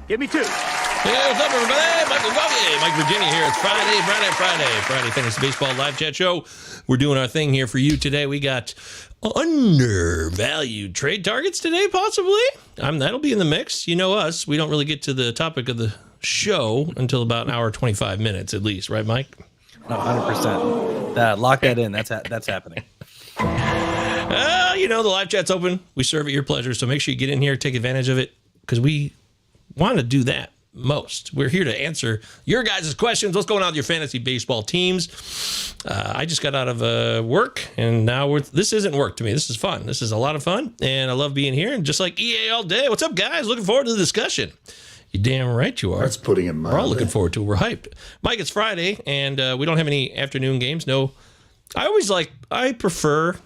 Give me 2. Hey, what's up, everybody? Michael Govier, Mike Virginia here. It's Friday Fantasy Baseball live chat show. We're doing our thing here for you today. We got undervalued trade targets today, possibly. That'll be in the mix. You know us. We don't really get to the topic of the show until about an hour, 25 minutes at least. Right, Mike? No, 100%. Lock that in. That's happening. The live chat's open. We serve at your pleasure, so make sure you get in here, take advantage of it, because we want to do that most. We're here to answer your guys' questions. What's going on with your fantasy baseball teams? I just got out of work, and now this isn't work to me. This is fun. This is a lot of fun, and I love being here. And just like EA all day. What's up, guys? Looking forward to the discussion. You damn right you are. That's putting it mildly. We're all looking forward to it. We're hyped. Mike, it's Friday, and we don't have any afternoon games. No, I prefer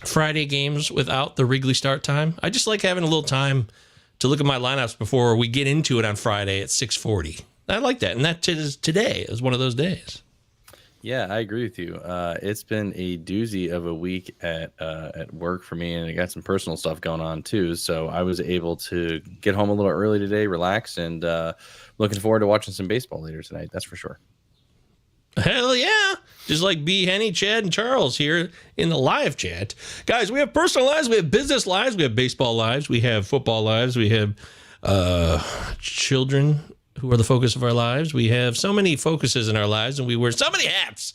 Friday games without the Wrigley start time. I just like having a little time to look at my lineups before we get into it on Friday at 6:40. I like that, and today is one of those days. Yeah, I agree with you. It's been a doozy of a week at work for me, and I got some personal stuff going on too. So I was able to get home a little early today, relax, and looking forward to watching some baseball later tonight. That's for sure. Hell yeah. Just like B, Henny, Chad, and Charles here in the live chat. Guys, we have personal lives, we have business lives, we have baseball lives, we have football lives, we have children who are the focus of our lives. We have so many focuses in our lives, and we wear so many hats.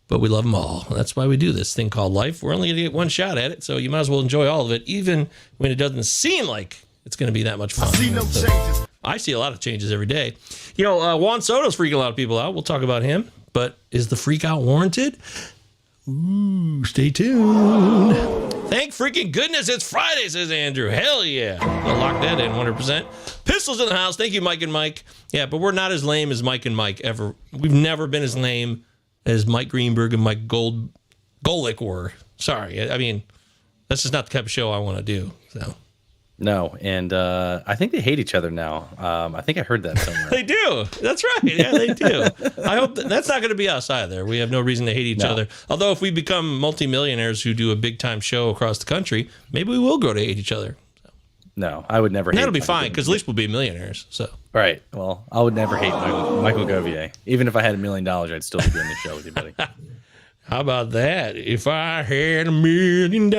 But we love them all. That's why we do this thing called life. We're only going to get one shot at it, so you might as well enjoy all of it, even when it doesn't seem like it's going to be that much fun. I see no changes. I see a lot of changes every day. Juan Soto's freaking a lot of people out. We'll talk about him. But is the freak out warranted? Ooh, stay tuned. Thank freaking goodness it's Friday, says Andrew. Hell yeah. I'll lock that in 100%. Pistols in the house. Thank you, Mike and Mike. Yeah, but we're not as lame as Mike and Mike ever. We've never been as lame as Mike Greenberg and Mike Golick were. Sorry. I mean, that's just not the type of show I want to do. So. No, and I think they hate each other now. I think I heard that somewhere. They do. That's right. Yeah, they do. I hope that's not going to be us either. We have no reason to hate each other. Although if we become multimillionaires who do a big-time show across the country, maybe we will grow to hate each other. So. No, I would never hate. That'll be fine, because at least we'll be millionaires. So. Right. Well, I would never hate Michael Govier. Even if I had $1 million, I'd still be doing the show with you, buddy. How about that? If I had $1 million.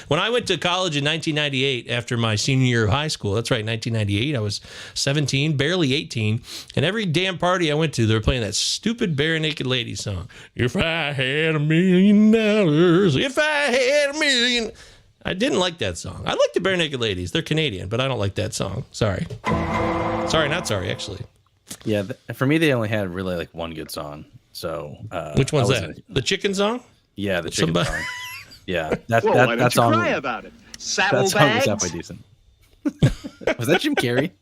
When I went to college in 1998, after my senior year of high school, that's right, 1998, I was 17, barely 18, and every damn party I went to, they were playing that stupid Bare Naked Ladies song. If I had $1 million, if I had $1 million. I didn't like that song. I like the Bare Naked Ladies. They're Canadian, but I don't like that song. Sorry. Sorry, not sorry, actually. Yeah, for me, they only had really like one good song. So which one's that? The chicken song? Yeah, the chicken song. Yeah, that why that song. Cry about it. Saddlebags. That song was halfway decent. Was that Jim Carrey?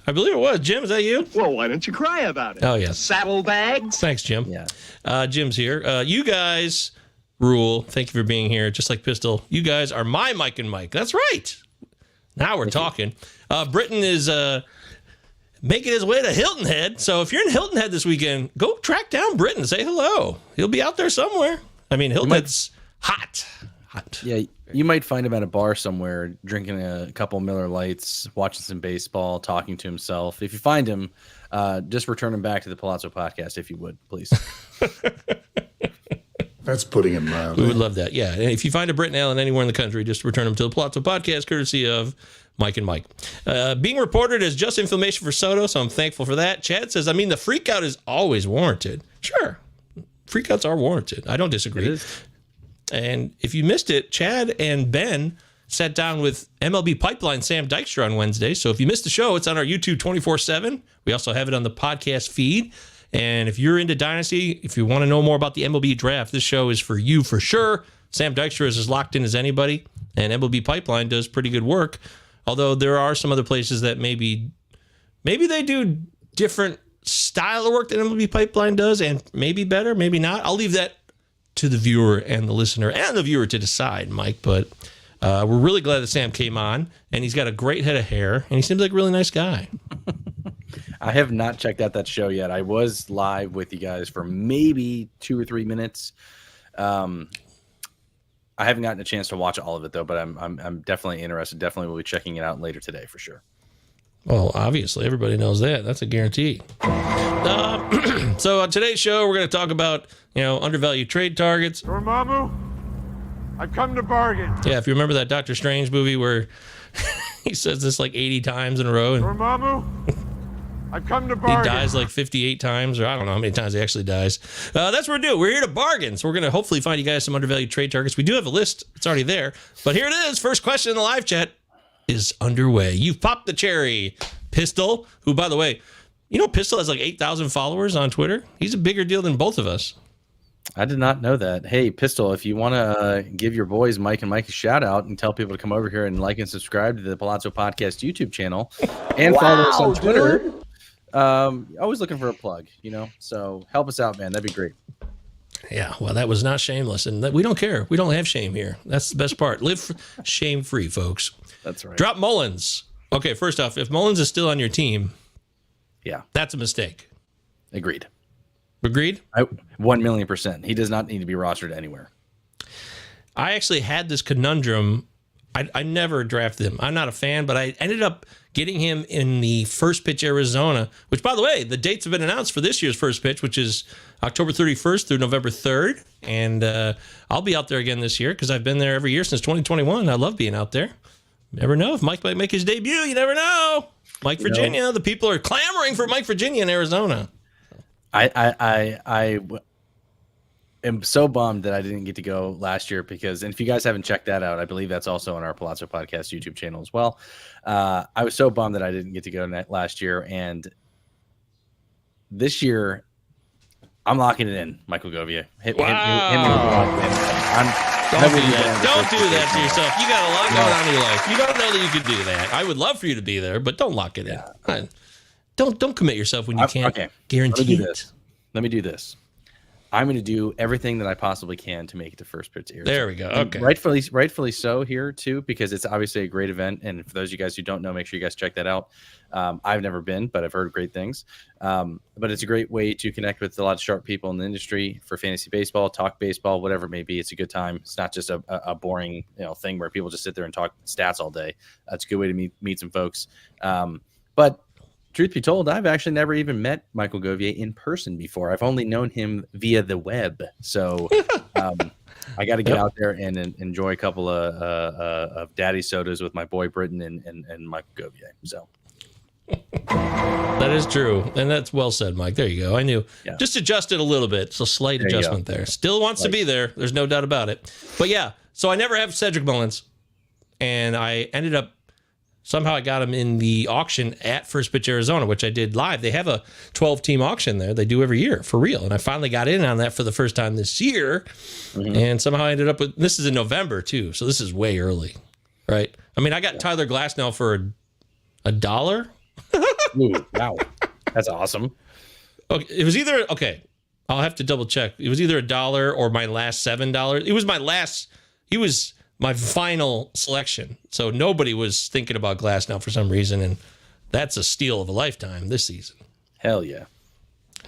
I believe it was. Jim, is that you? Well, why don't you cry about it? Oh yes. Saddlebags. Thanks, Jim. Yeah. Jim's here. You guys rule. Thank you for being here. Just like Pistol, you guys are my Mike and Mike. That's right. Now we're talking. Britton is making his way to Hilton Head. So if you're in Hilton Head this weekend, go track down Britton. Say hello. He'll be out there somewhere. I mean, Hilton Head's hot. Yeah, you might find him at a bar somewhere, drinking a couple Miller Lights, watching some baseball, talking to himself. If you find him, just return him back to the Pallazzo podcast, if you would, please. That's putting it mildly. We would love that. Yeah. And if you find a Britton Allen anywhere in the country, just return him to the Pallazzo podcast, courtesy of Mike and Mike. Being reported as just inflammation for Soto, so I'm thankful for that. Chad says, the freak out is always warranted. Sure. Freakouts are warranted. I don't disagree. It is. And if you missed it, Chad and Ben sat down with MLB Pipeline Sam Dykstra on Wednesday. So if you missed the show, it's on our YouTube 24/7. We also have it on the podcast feed. And if you're into Dynasty, if you want to know more about the MLB draft, this show is for you for sure. Sam Dykstra is as locked in as anybody, and MLB Pipeline does pretty good work. Although there are some other places that maybe they do different style of work than MLB Pipeline does, and maybe better, maybe not. I'll leave that to the viewer and the listener and the viewer to decide, Mike. But we're really glad that Sam came on, and he's got a great head of hair, and he seems like a really nice guy. I have not checked out that show yet. I was live with you guys for maybe 2 or 3 minutes. I haven't gotten a chance to watch all of it though, but I'm definitely interested. Definitely will be checking it out later today for sure. Well, obviously, everybody knows that. That's a guarantee. So on today's show, we're going to talk about, undervalued trade targets. Dormammu, I've come to bargain. Yeah, if you remember that Doctor Strange movie where he says this like 80 times in a row. And Dormammu, I've come to he bargain. dies like 58 times, or I don't know how many times he actually dies. That's what we're doing. We're here to bargain. So we're going to hopefully find you guys some undervalued trade targets. We do have a list. It's already there. But here it is. First question in the live chat is underway. You've popped the cherry. Pistol, who, by the way, Pistol has like 8,000 followers on Twitter. He's a bigger deal than both of us. I did not know that. Hey, Pistol, if you want to give your boys Mike and Mike a shout out and tell people to come over here and like and subscribe to the Pallazzo Podcast YouTube channel and follow us on Twitter. Always looking for a plug, so help us out, man. That'd be great. Yeah, well, that was not shameless, and we don't care. We don't have shame here. That's the best part. Live shame-free, folks. That's right. Drop Mullins. Okay, first off, if Mullins is still on your team, yeah, that's a mistake. Agreed. Agreed? 1,000,000%. He does not need to be rostered anywhere. I actually had this conundrum. I never drafted him. I'm not a fan, but I ended up getting him in the first pitch Arizona, which, by the way, the dates have been announced for this year's first pitch, which is October 31st through November 3rd. And I'll be out there again this year because I've been there every year since 2021. I love being out there. Never know if Mike might make his debut. You never know. Mike Virginia. The people are clamoring for Mike Virginia in Arizona. I am so bummed that I didn't get to go last year and if you guys haven't checked that out, I believe that's also on our Pallazzo Podcast YouTube channel as well. I was so bummed that I didn't get to go last year, and this year I'm locking it in. Michael Govier, hit me with Don't do that to yourself. You got a lot going on in your life. You don't know that you could do that. I would love for you to be there, but don't lock it in. Don't commit yourself when you can't guarantee it. Let me do this. I'm going to do everything that I possibly can to make it to first pitch Arizona. There we go. Okay. Rightfully so here too, because it's obviously a great event. And for those of you guys who don't know, make sure you guys check that out. I've never been, but I've heard great things. But it's a great way to connect with a lot of sharp people in the industry for fantasy baseball, talk baseball, whatever it may be. It's a good time. It's not just a boring thing where people just sit there and talk stats all day. It's a good way to meet some folks. But truth be told, I've actually never even met Michael Govier in person before. I've only known him via the web. So I got to get out there and enjoy a couple of daddy sodas with my boy Britton and Michael Govier. So that is true. And that's well said, Mike. There you go. I knew. Yeah. Just adjust it a little bit. So slight adjustment there. Still wants to be there. There's no doubt about it. But yeah, so I never have Cedric Mullins. And I ended up somehow I got him in the auction at First Pitch Arizona, which I did live. They have a 12-team auction there. They do every year for real. And I finally got in on that for the first time this year. Mm-hmm. And somehow I ended up with, this is in November too. So this is way early, right? I mean, I got Tyler Glasnow for $1. Ooh, wow. That's awesome. Okay. It was either, I'll have to double check. It was either $1 or my last $7. It was my final selection. So nobody was thinking about Glasnow for some reason, and that's a steal of a lifetime this season. Hell yeah.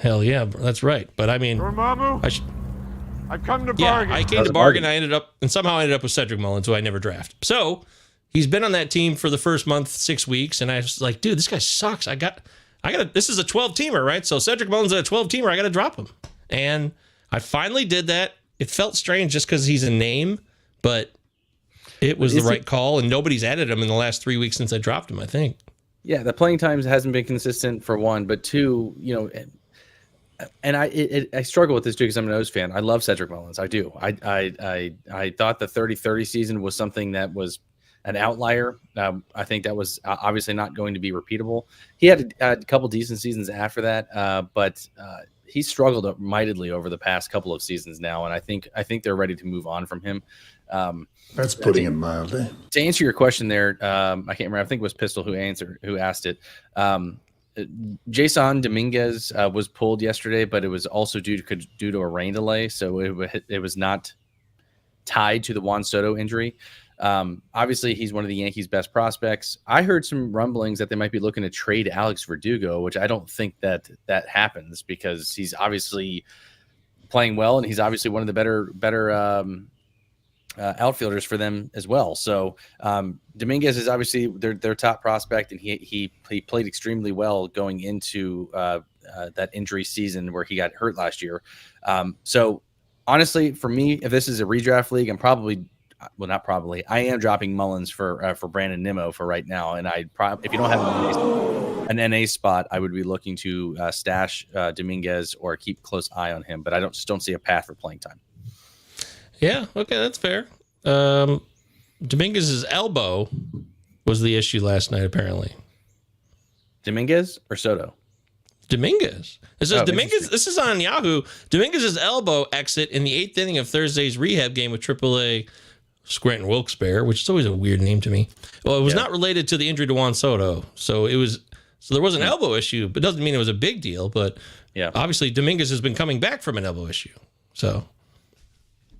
That's right. But I mean, I've come to bargain. I came to bargain. I ended up with Cedric Mullins, who I never drafted. So he's been on that team for the first month, 6 weeks, and I was like, dude, this guy sucks. I got this is a 12-teamer, right? So Cedric Mullins is a 12-teamer. I got to drop him. And I finally did that. It felt strange just because he's a name, but it was the right call, and nobody's added him in the last 3 weeks since I dropped him, I think. Yeah, the playing times hasn't been consistent for one, but two, and I struggle with this too because I'm an O's fan. I love Cedric Mullins. I do. I thought the 30-30 season was something that was an outlier. I think that was obviously not going to be repeatable. He had a couple decent seasons after that, but he struggled mightily over the past couple of seasons now, and I think they're ready to move on from him. That's putting it mildly. To answer your question there, I can't remember. I think it was Pistol who asked it. Jason Dominguez was pulled yesterday, but it was also due to a rain delay, so it was not tied to the Juan Soto injury. Obviously, he's one of the Yankees' best prospects. I heard some rumblings that they might be looking to trade Alex Verdugo, which I don't think that happens because he's obviously playing well, and he's obviously one of the better outfielders for them as well. So Dominguez is obviously their top prospect, and he played extremely well going into that injury season where he got hurt last year. So honestly, for me, if this is a redraft league, I'm probably not probably. I am dropping Mullins for Brandon Nimmo for right now, and if you don't have an NA spot, I would be looking to stash Dominguez or keep a close eye on him. But I just don't see a path for playing time. Yeah, okay, that's fair. Dominguez's elbow was the issue last night, apparently. Dominguez or Soto? Dominguez. It says Dominguez. This is on Yahoo. Dominguez's elbow exit in the 8th inning of Thursday's rehab game with AAA Scranton Wilkes-Barre, which is always a weird name to me. Well, it was not related to the injury to Juan Soto, so there was an elbow issue, but it doesn't mean it was a big deal. But obviously Dominguez has been coming back from an elbow issue. So,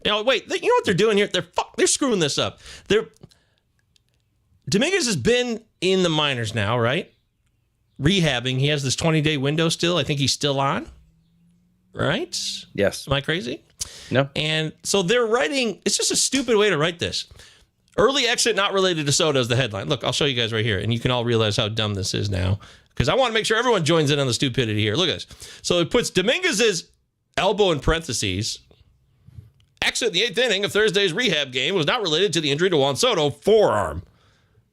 wait, you know what they're doing here? They're screwing this up. Dominguez has been in the minors now, right? Rehabbing. He has this 20-day window still. I think he's still on, right? Yes. Am I crazy? No. And so they're writing, it's just a stupid way to write this. Early exit not related to Soto is the headline. Look, I'll show you guys right here, and you can all realize how dumb this is now, because I want to make sure everyone joins in on the stupidity here. Look at this. So it puts Dominguez's elbow in parentheses. Exit in the 8th inning of Thursday's rehab game was not related to the injury to Juan Soto, forearm.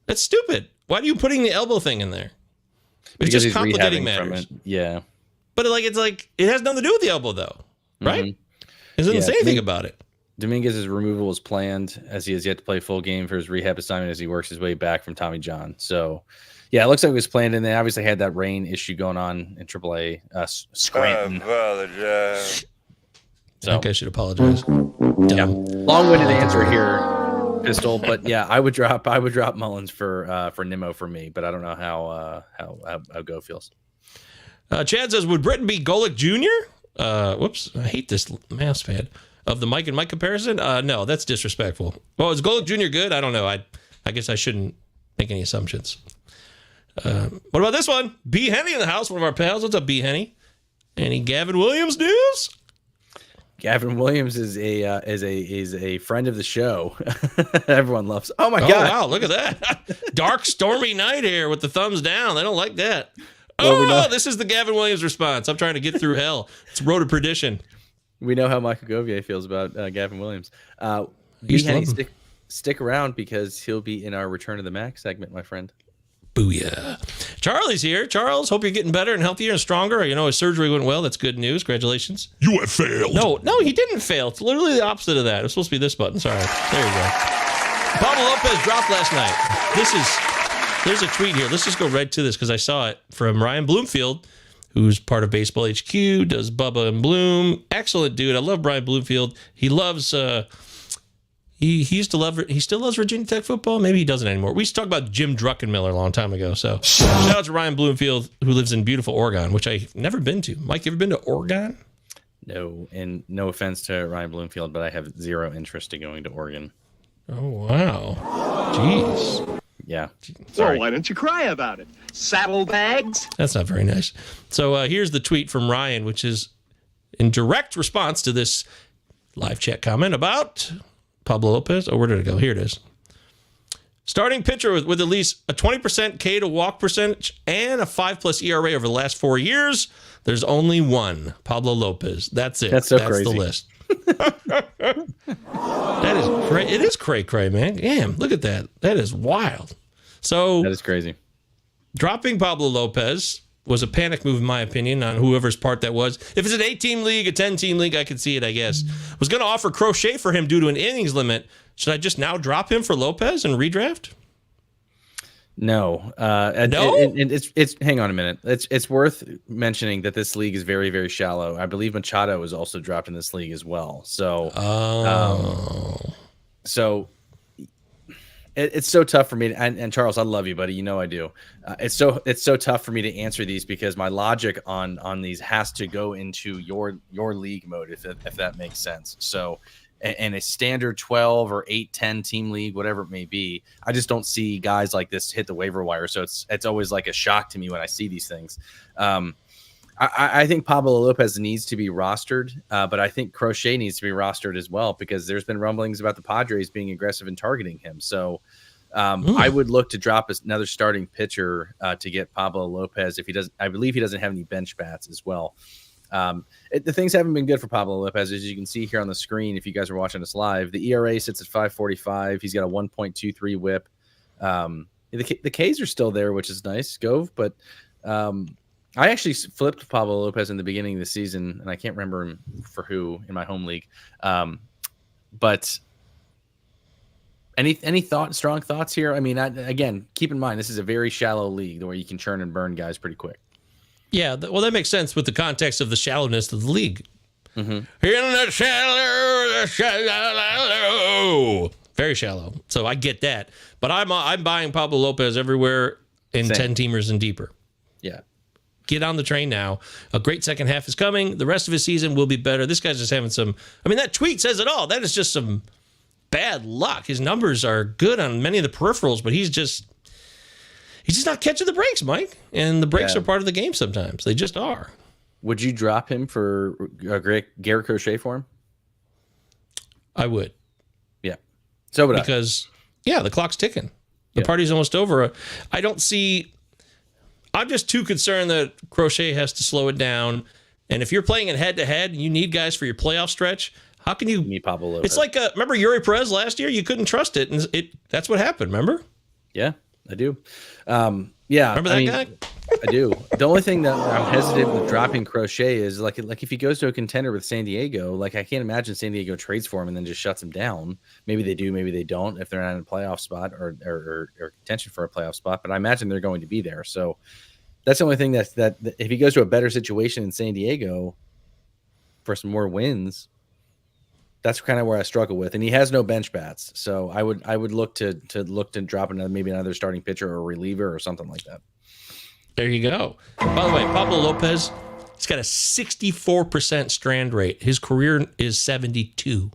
That's stupid. Why are you putting the elbow thing in there? It's just complicating matters. Yeah. But it has nothing to do with the elbow, though, right? Mm-hmm. It doesn't say anything about it. Dominguez's removal is planned, as he has yet to play full game for his rehab assignment as he works his way back from Tommy John. So, yeah, it looks like it was planned, and they obviously had that rain issue going on in AAA Scranton. So, I think I should apologize. Yeah, long-winded answer here, Pistol. But yeah, I would drop Mullins for Nimmo for me, but I don't know how Go feels. Chad says, would Britton be Golick Jr.? Whoops, I hate this mouse pad. Of the Mike and Mike comparison? No, that's disrespectful. Well, is Golick Jr. good? I don't know. I guess I shouldn't make any assumptions. What about this one? B. Henny in the house, one of our pals. What's up, B. Henny? Any Gavin Williams news? Gavin Williams is a friend of the show. Everyone loves. Oh my God! Wow, look at that! Dark, stormy night here with the thumbs down. They don't like that. Well, this is the Gavin Williams response. I'm trying to get through hell. It's road to perdition. We know how Michael Govier feels about Gavin Williams. Stick around because he'll be in our Return of the Mac segment, my friend. Booyah. Charlie's here. Charles, hope you're getting better and healthier and stronger. His surgery went well. That's good news. Congratulations. You have failed. No, he didn't fail. It's literally the opposite of that. It was supposed to be this button. Sorry. There you go. Pablo Lopez dropped last night. There's a tweet here. Let's just go right to this because I saw it from Ryan Bloomfield, who's part of Baseball HQ, does Bubba and Bloom. Excellent dude. I love Brian Bloomfield. He loves he still loves Virginia Tech football. Maybe he doesn't anymore. We used to talk about Jim Druckenmiller a long time ago. So shout out to Ryan Bloomfield, who lives in beautiful Oregon, which I've never been to. Mike, you ever been to Oregon? No, and no offense to Ryan Bloomfield, but I have zero interest in going to Oregon. Oh, wow. Jeez. Yeah. Sorry. Well, why don't you cry about it? Saddlebags? That's not very nice. So here's the tweet from Ryan, which is in direct response to this live chat comment about Pablo Lopez. Oh, where did it go? Here it is. Starting pitcher with at least a 20% K to walk percentage and a 5+ ERA over the last 4 years. There's only one, Pablo Lopez. That's it. That's crazy. The list. That is cray. It is cray, man. Damn, look at that. That is wild. So that is crazy. Dropping Pablo Lopez was a panic move, in my opinion, on whoever's part that was. If it's an 8-team league, a 10-team league, I could see it, I guess. Was going to offer Crochet for him due to an innings limit. Should I just now drop him for Lopez and redraft? No. No? It's hang on a minute. It's worth mentioning that this league is very, very shallow. I believe Machado is also dropped in this league as well. So, it's so tough for me to, and Charles, I love you, buddy. You know I do. It's so tough for me to answer these because my logic on these has to go into your league mode, if that makes sense. So, and a standard 12 or 8-10 team league, whatever it may be, I just don't see guys like this hit the waiver wire. So it's always like a shock to me when I see these things. I think Pablo Lopez needs to be rostered, but I think Crochet needs to be rostered as well because there's been rumblings about the Padres being aggressive in targeting him. So I would look to drop another starting pitcher to get Pablo Lopez if he doesn't. I believe he doesn't have any bench bats as well. The things haven't been good for Pablo Lopez, as you can see here on the screen. If you guys are watching us live, the ERA sits at 5.45. He's got a 1.23 WHIP. The Ks are still there, which is nice, Gove. But I actually flipped Pablo Lopez in the beginning of the season, and I can't remember him for who in my home league. But any strong thoughts here? I mean, again, keep in mind this is a very shallow league where you can churn and burn guys pretty quick. Yeah, well, that makes sense with the context of the shallowness of the league. Mm-hmm. In the shallow, very shallow. So I get that, but I'm buying Pablo Lopez everywhere in 10-teamers and deeper. Yeah, get on the train now. A great second half is coming. The rest of his season will be better. This guy's just having some. I mean, that tweet says it all. That is just some bad luck. His numbers are good on many of the peripherals, but he's just not catching the breaks, Mike. And the breaks are part of the game sometimes. They just are. Would you drop him for Garrett Crochet for him? I would. Yeah. So would because, the clock's ticking. The party's almost over. I'm just too concerned that Crochet has to slow it down. And if you're playing it head-to-head and you need guys for your playoff stretch, how can you... Meet Pablo Lopez. It's like, remember Yuri Perez last year? You couldn't trust it. And that's what happened, remember? Yeah, I do. Remember that guy? I do. The only thing that I'm hesitant with dropping Crochet is like if he goes to a contender with San Diego, I can't imagine San Diego trades for him and then just shuts him down. Maybe they do, maybe they don't if they're not in a playoff spot or contention for a playoff spot. But I imagine they're going to be there. So that's the only thing that if he goes to a better situation in San Diego for some more wins, that's kind of where I struggle with. And he has no bench bats, so I would look to drop another starting pitcher or a reliever or something like that. There you go. By the way, Pablo Lopez, he's got a 64% strand rate. His career is 72.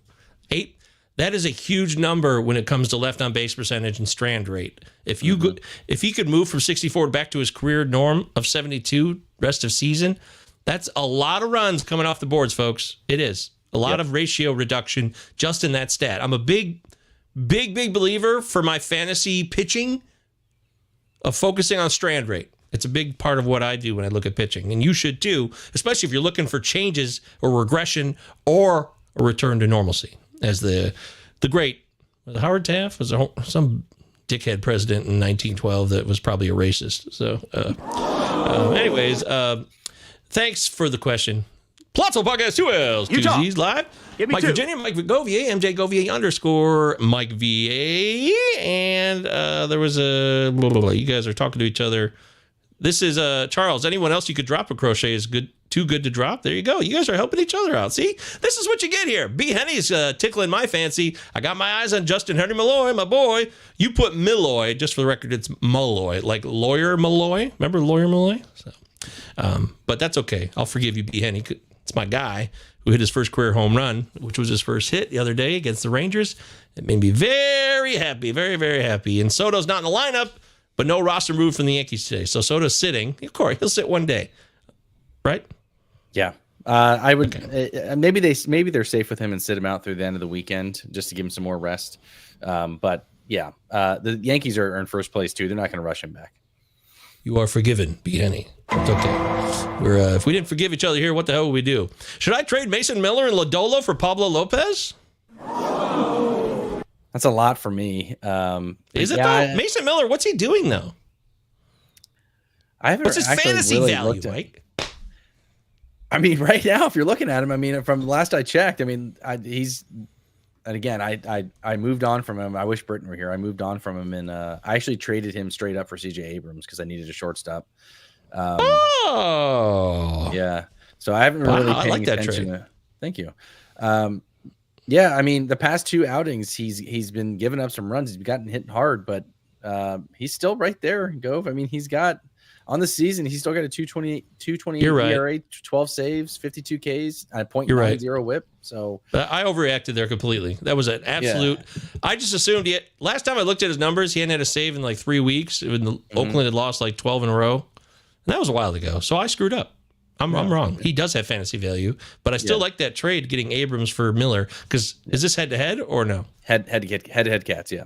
That is a huge number when it comes to left on base percentage and strand rate. If he could move from 64 back to his career norm of 72 rest of season, that's a lot of runs coming off the boards, folks. It is. A lot of ratio reduction just in that stat. I'm a big believer for my fantasy pitching of focusing on strand rate. It's a big part of what I do when I look at pitching. And you should too, especially if you're looking for changes or regression or a return to normalcy. As the great, was it Howard Taft? Was there some dickhead president in 1912 that was probably a racist? So anyways, thanks for the question. Pallazzo Podcast 2 L's, 2 Z's live. Mike Virginia, Mike Govier, MJ Govier _ Mike VA. And there was you guys are talking to each other. This is Charles. Anyone else you could drop a Crochet is good. Too good to drop. There you go. You guys are helping each other out. See, this is what you get here. B. Henny's tickling my fancy. I got my eyes on Justin Henry Malloy, my boy. You put Milloy, just for the record, it's Malloy, like Lawyer Malloy. Remember Lawyer Malloy? So, but that's okay. I'll forgive you, B. Henny. It's my guy who hit his first career home run, which was his first hit the other day against the Rangers. It made me very happy, very, very happy. And Soto's not in the lineup, but no roster move from the Yankees today. So Soto's sitting. Of course, he'll sit one day, right? Yeah. I would maybe they're safe with him and sit him out through the end of the weekend just to give him some more rest. But yeah, the Yankees are in first place too. They're not going to rush him back. You are forgiven, B. Henny. It's okay. If we didn't forgive each other here, what the hell would we do? Should I trade Mason Miller and Lodolo for Pablo Lopez? That's a lot for me. Is it though? Mason Miller, what's he doing though? What's his fantasy value, Mike? I mean, right now, if you're looking at him, from the last I checked, I moved on from him. I wish Britton were here. I moved on from him, and I actually traded him straight up for C.J. Abrams because I needed a shortstop. Yeah. So I haven't really paid attention to. Thank you. Yeah, the past two outings, he's been giving up some runs. He's gotten hit hard, but he's still right there, Gove. He's got. On the season, he's still got a 228 ERA, 12 saves, 52 Ks, a .90 WHIP. So I overreacted there completely. That was an absolute. Yeah. I just assumed last time I looked at his numbers, he hadn't had a save in like 3 weeks. Oakland had lost like 12 in a row, and that was a while ago. So I screwed up. I'm wrong. He does have fantasy value, but I still like that trade getting Abrams for Miller. Because is this head to head or no? Head to head cats. Yeah.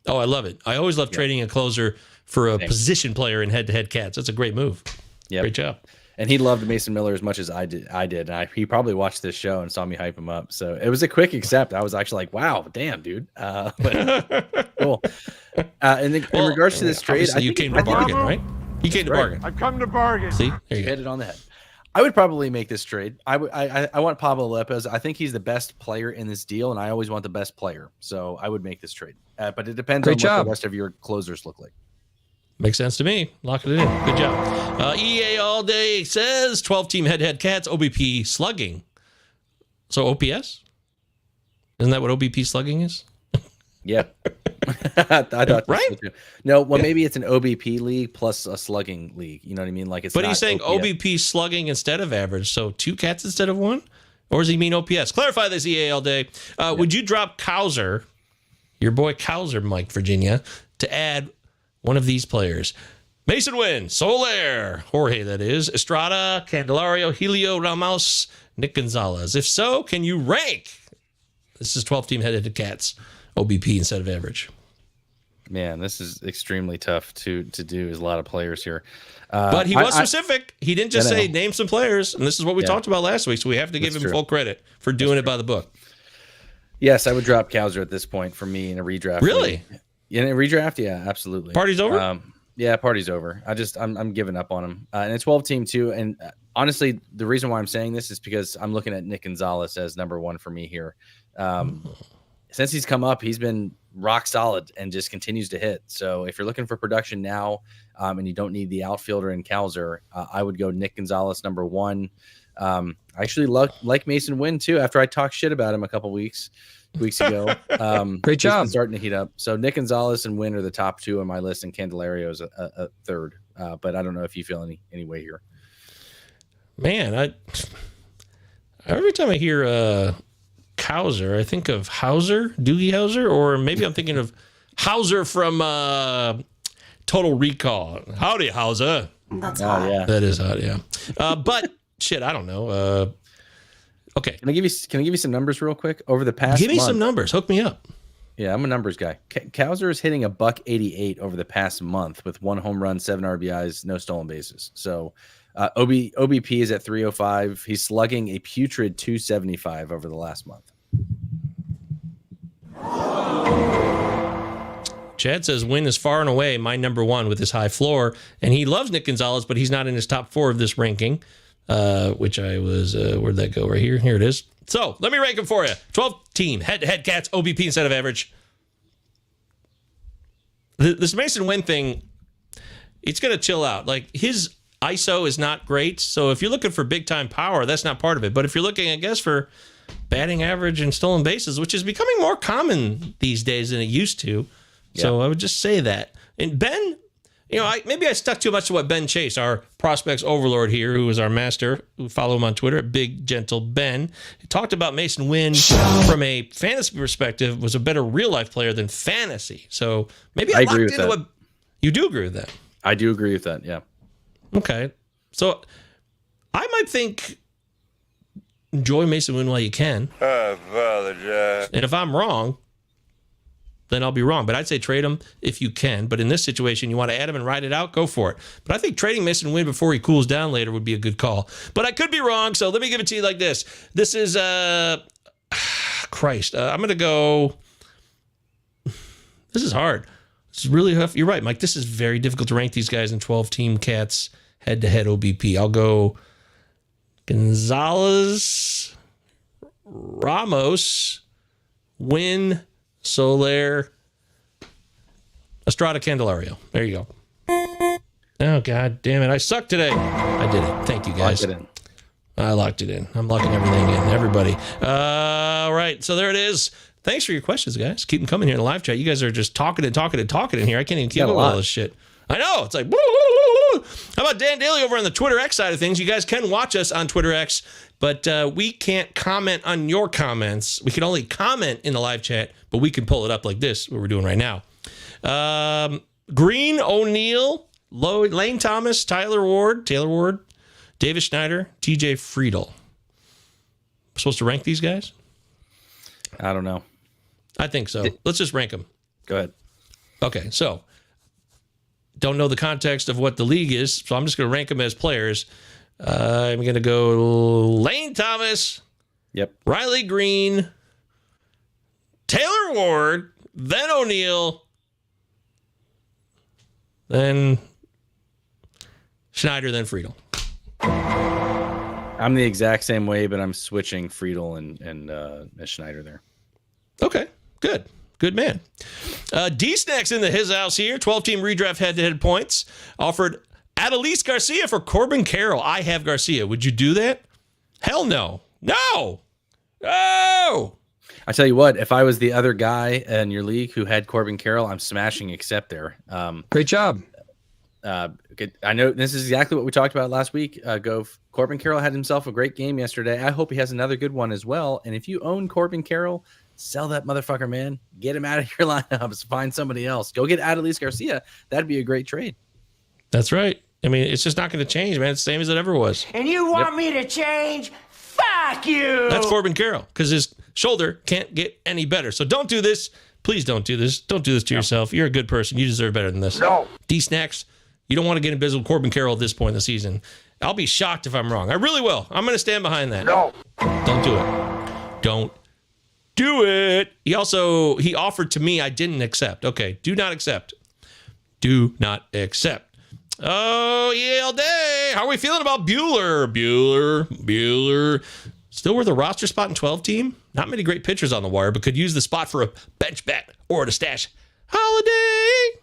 Oh, I love it. I always love trading a closer for a position player in head to head cats. That's a great move. Yeah, great job. And he loved Mason Miller as much as I did. He probably watched this show and saw me hype him up. So it was a quick accept. I was actually like, wow, damn, dude. But cool. And in regards to this trade, you came to bargain, right? You came to bargain. I've come to bargain. See? There you hit it on the head. I would probably make this trade. I want Pablo Lopez. I think he's the best player in this deal, and I always want the best player. So I would make this trade. But it depends on what the rest of your closers look like. Makes sense to me. Locking it in. Good job. EA All Day says 12-team head-to-head cats, OBP slugging. So OPS? Isn't that what OBP slugging is? Yeah. I thought right? So too. No, well, maybe it's an OBP league plus a slugging league. You know what I mean? Like it's. But he's saying OPS. OBP slugging instead of average. So 2 cats instead of 1? Or does he mean OPS? Clarify this, EA All Day. Would you drop Cowser, your boy Cowser, Mike, Virginia, to add one of these players? Mason Wynn, Soler, Jorge, that is, Estrada, Candelario, Helio Ramos, Nick Gonzalez. If so, can you rank? This is 12-team headed cats, OBP instead of average. Man, this is extremely tough to do. There's a lot of players here. But he was specific. He didn't just say name some players. And this is what we talked about last week. So we have to give him full credit for doing it by the book. Yes, I would drop Cowser at this point for me in a redraft. Really? In a redraft? Yeah, absolutely. Party's over? Yeah, party's over. I'm giving up on him. And it's 12-team too. And honestly, the reason why I'm saying this is because I'm looking at Nick Gonzalez as number 1 for me here. Since he's come up, he's been rock solid and just continues to hit. So if you're looking for production now and you don't need the outfielder in Cowser, I would go Nick Gonzalez number 1. I actually like Mason Wynn too. After I talked shit about him a couple weeks ago, great job, starting to heat up. So Nick Gonzalez and Wynn are the top 2 on my list, and Candelario is a third. But I don't know if you feel any way here. Man, every time I hear Cowser, I think of Doogie Howser, or maybe I'm thinking of Hauser from Total Recall. Howdy, Hauser. That's hot. Yeah. That is hot, yeah. But shit, I don't know. Okay. Can I give you some numbers real quick? Over the past Give me month, some numbers. Hook me up. Yeah, I'm a numbers guy. Cowser is hitting $188 over the past month with 1 home run, 7 RBIs, no stolen bases. So OBP is at 305. He's slugging a putrid 275 over the last month. Chad says Wynn is far and away my number 1 with his high floor, and he loves Nick Gonzalez, but he's not in his top 4 of this ranking, which I was, where'd that go? Right here. Here it is. So let me rank them for you. 12-team head-to-head cats, OBP instead of average. This Mason Wynn thing, it's going to chill out. Like, his ISO is not great, so if you're looking for big-time power, that's not part of it. But if you're looking, I guess, for batting average and stolen bases, which is becoming more common these days than it used to, so I would just say that. And Ben, maybe I stuck too much to what Ben Chase, our prospects overlord here, who is our master, who follow him on Twitter, Big Gentle Ben. He talked about Mason Wynn from a fantasy perspective was a better real-life player than fantasy. So maybe I agree with that. What you do agree with that. I do agree with that, yeah. Okay. So I might think enjoy Mason Wynn while you can. I apologize. And if I'm wrong, then I'll be wrong. But I'd say trade him if you can. But in this situation, you want to add him and ride it out, go for it. But I think trading Mason Wynn before he cools down later would be a good call. But I could be wrong, so let me give it to you like this. This is, Christ. I'm going to go, this is hard. This is really tough. You're right, Mike. This is very difficult to rank these guys in 12-team cats head-to-head OBP. I'll go Gonzalez, Ramos, Wynn, Soler, Estrada, Candelario. There you go. Oh, God damn it. I suck today. I did it. Thank you, guys. I locked it in. I'm locking everything in. Everybody. All right. So there it is. Thanks for your questions, guys. Keep them coming here in the live chat. You guys are just talking and talking and talking in here. I can't even keep up with all this shit. I know. It's like, how about Dan Daly over on the Twitter X side of things? You guys can watch us on Twitter X, but we can't comment on your comments. We can only comment in the live chat, but we can pull it up like this, what we're doing right now. Green, O'Neill, Lane Thomas, Taylor Ward, Davis Schneider, TJ Friedel. Supposed to rank these guys? I don't know. I think so. Let's just rank them. Go ahead. Okay, so don't know the context of what the league is, so I'm just going to rank them as players. I'm going to go Lane Thomas, Yep. Riley Green, Taylor Ward, then O'Neal, then Schneider, then Friedel. I'm the exact same way, but I'm switching Friedel and Schneider there. Okay, good. Good man. D-Snacks in his house here. 12-team redraft head-to-head points. Offered Adelise Garcia for Corbin Carroll. I have Garcia. Would you do that? Hell no. No. No. I tell you what, if I was the other guy in your league who had Corbin Carroll, I'm smashing accept there. Great job. I know this is exactly what we talked about last week. Corbin Carroll had himself a great game yesterday. I hope he has another good one as well. And if you own Corbin Carroll, sell that motherfucker, man. Get him out of your lineups. Find somebody else. Go get Adelise Garcia. That'd be a great trade. That's right. I mean, it's just not going to change, man. It's the same as it ever was. And you want me to change? Fuck you! That's Corbin Carroll because his shoulder can't get any better. So don't do this. Please don't do this. Don't do this to yourself. You're a good person. You deserve better than this. No. D-Snacks, you don't want to get in business with Corbin Carroll at this point in the season. I'll be shocked if I'm wrong. I really will. I'm going to stand behind that. No. Don't do it. Don't do it. He offered to me. I didn't accept. Okay. Do not accept. Do not accept. Oh, Yale Day. How are we feeling about Bueller? Bueller. Still worth a roster spot in 12 team? Not many great pitchers on the wire, but could use the spot for a bench bat or to stash Holiday.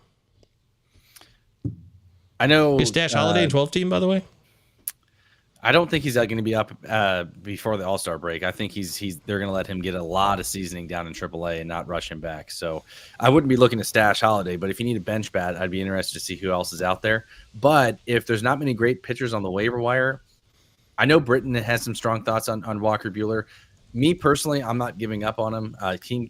I know. Is stash Holiday in 12 team, by the way? I don't think he's going to be up before the All-Star break. I think they're going to let him get a lot of seasoning down in AAA and not rush him back. So I wouldn't be looking to stash Holiday, but if you need a bench bat, I'd be interested to see who else is out there. But if there's not many great pitchers on the waiver wire, I know Britton has some strong thoughts on Walker Bueller. Me personally, I'm not giving up on him.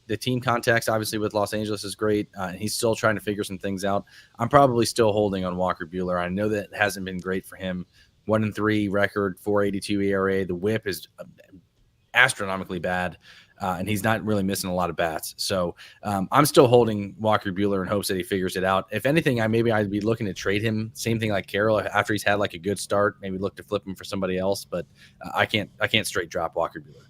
The team context, obviously, with Los Angeles is great. He's still trying to figure some things out. I'm probably still holding on Walker Bueller. I know that hasn't been great for him. 1-3 record, 4.82 ERA. The whip is astronomically bad, and he's not really missing a lot of bats. So I'm still holding Walker Bueller in hopes that he figures it out. If anything, I'd be looking to trade him. Same thing like Carroll after he's had like a good start. Maybe look to flip him for somebody else. But I can't straight drop Walker Bueller.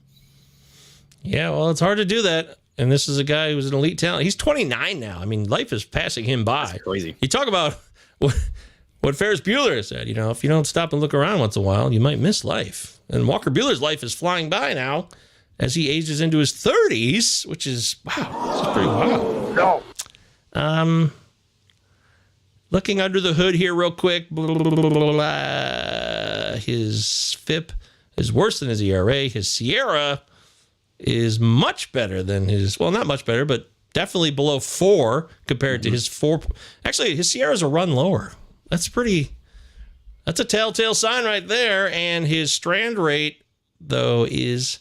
Yeah, well, it's hard to do that. And this is a guy who's an elite talent. He's 29 now. I mean, life is passing him by. That's crazy. You talk about what Ferris Bueller said, if you don't stop and look around once in a while, you might miss life. And Walker Bueller's life is flying by now as he ages into his 30s, which is, wow, this is pretty wild. No. Looking under the hood here real quick, his FIP is worse than his ERA. His Sierra is much better than his, well, not much better, but definitely below 4 compared to his 4. Actually, his Sierra's a run lower. That's a telltale sign right there. And his strand rate, though, is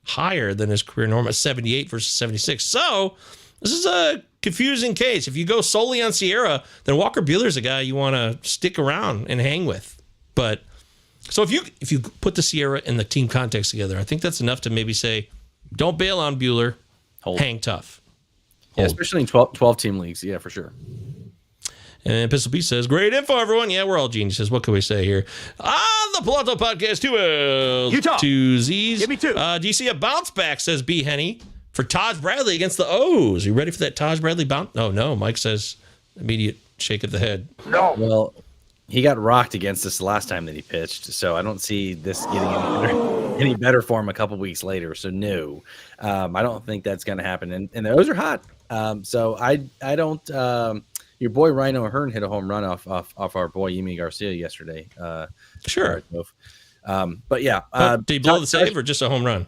higher than his career norm at 78 versus 76. So this is a confusing case. If you go solely on Sierra, then Walker Bueller's a guy you want to stick around and hang with. But so if you put the Sierra and the team context together, I think that's enough to maybe say, don't bail on Bueller, hang tough. Yeah, especially in 12 team leagues. Yeah, for sure. And Pistol Beast says, great info, everyone. Yeah, we're all geniuses. What can we say here? On the Pallazzo Podcast, 2 L's, Utah. 2 Z's. Give me 2. Do you see a bounce back, says B. Henny, for Taj Bradley against the O's? You ready for that Taj Bradley bounce? Oh, no. Mike says immediate shake of the head. No. Well, he got rocked against us the last time that he pitched, so I don't see this getting any better for him a couple weeks later. So no, I don't think that's going to happen. And the O's are hot, so I don't. Your boy Rhino Hearn hit a home run off our boy Yimi Garcia yesterday. Sure, but yeah, did he blow the save or just a home run?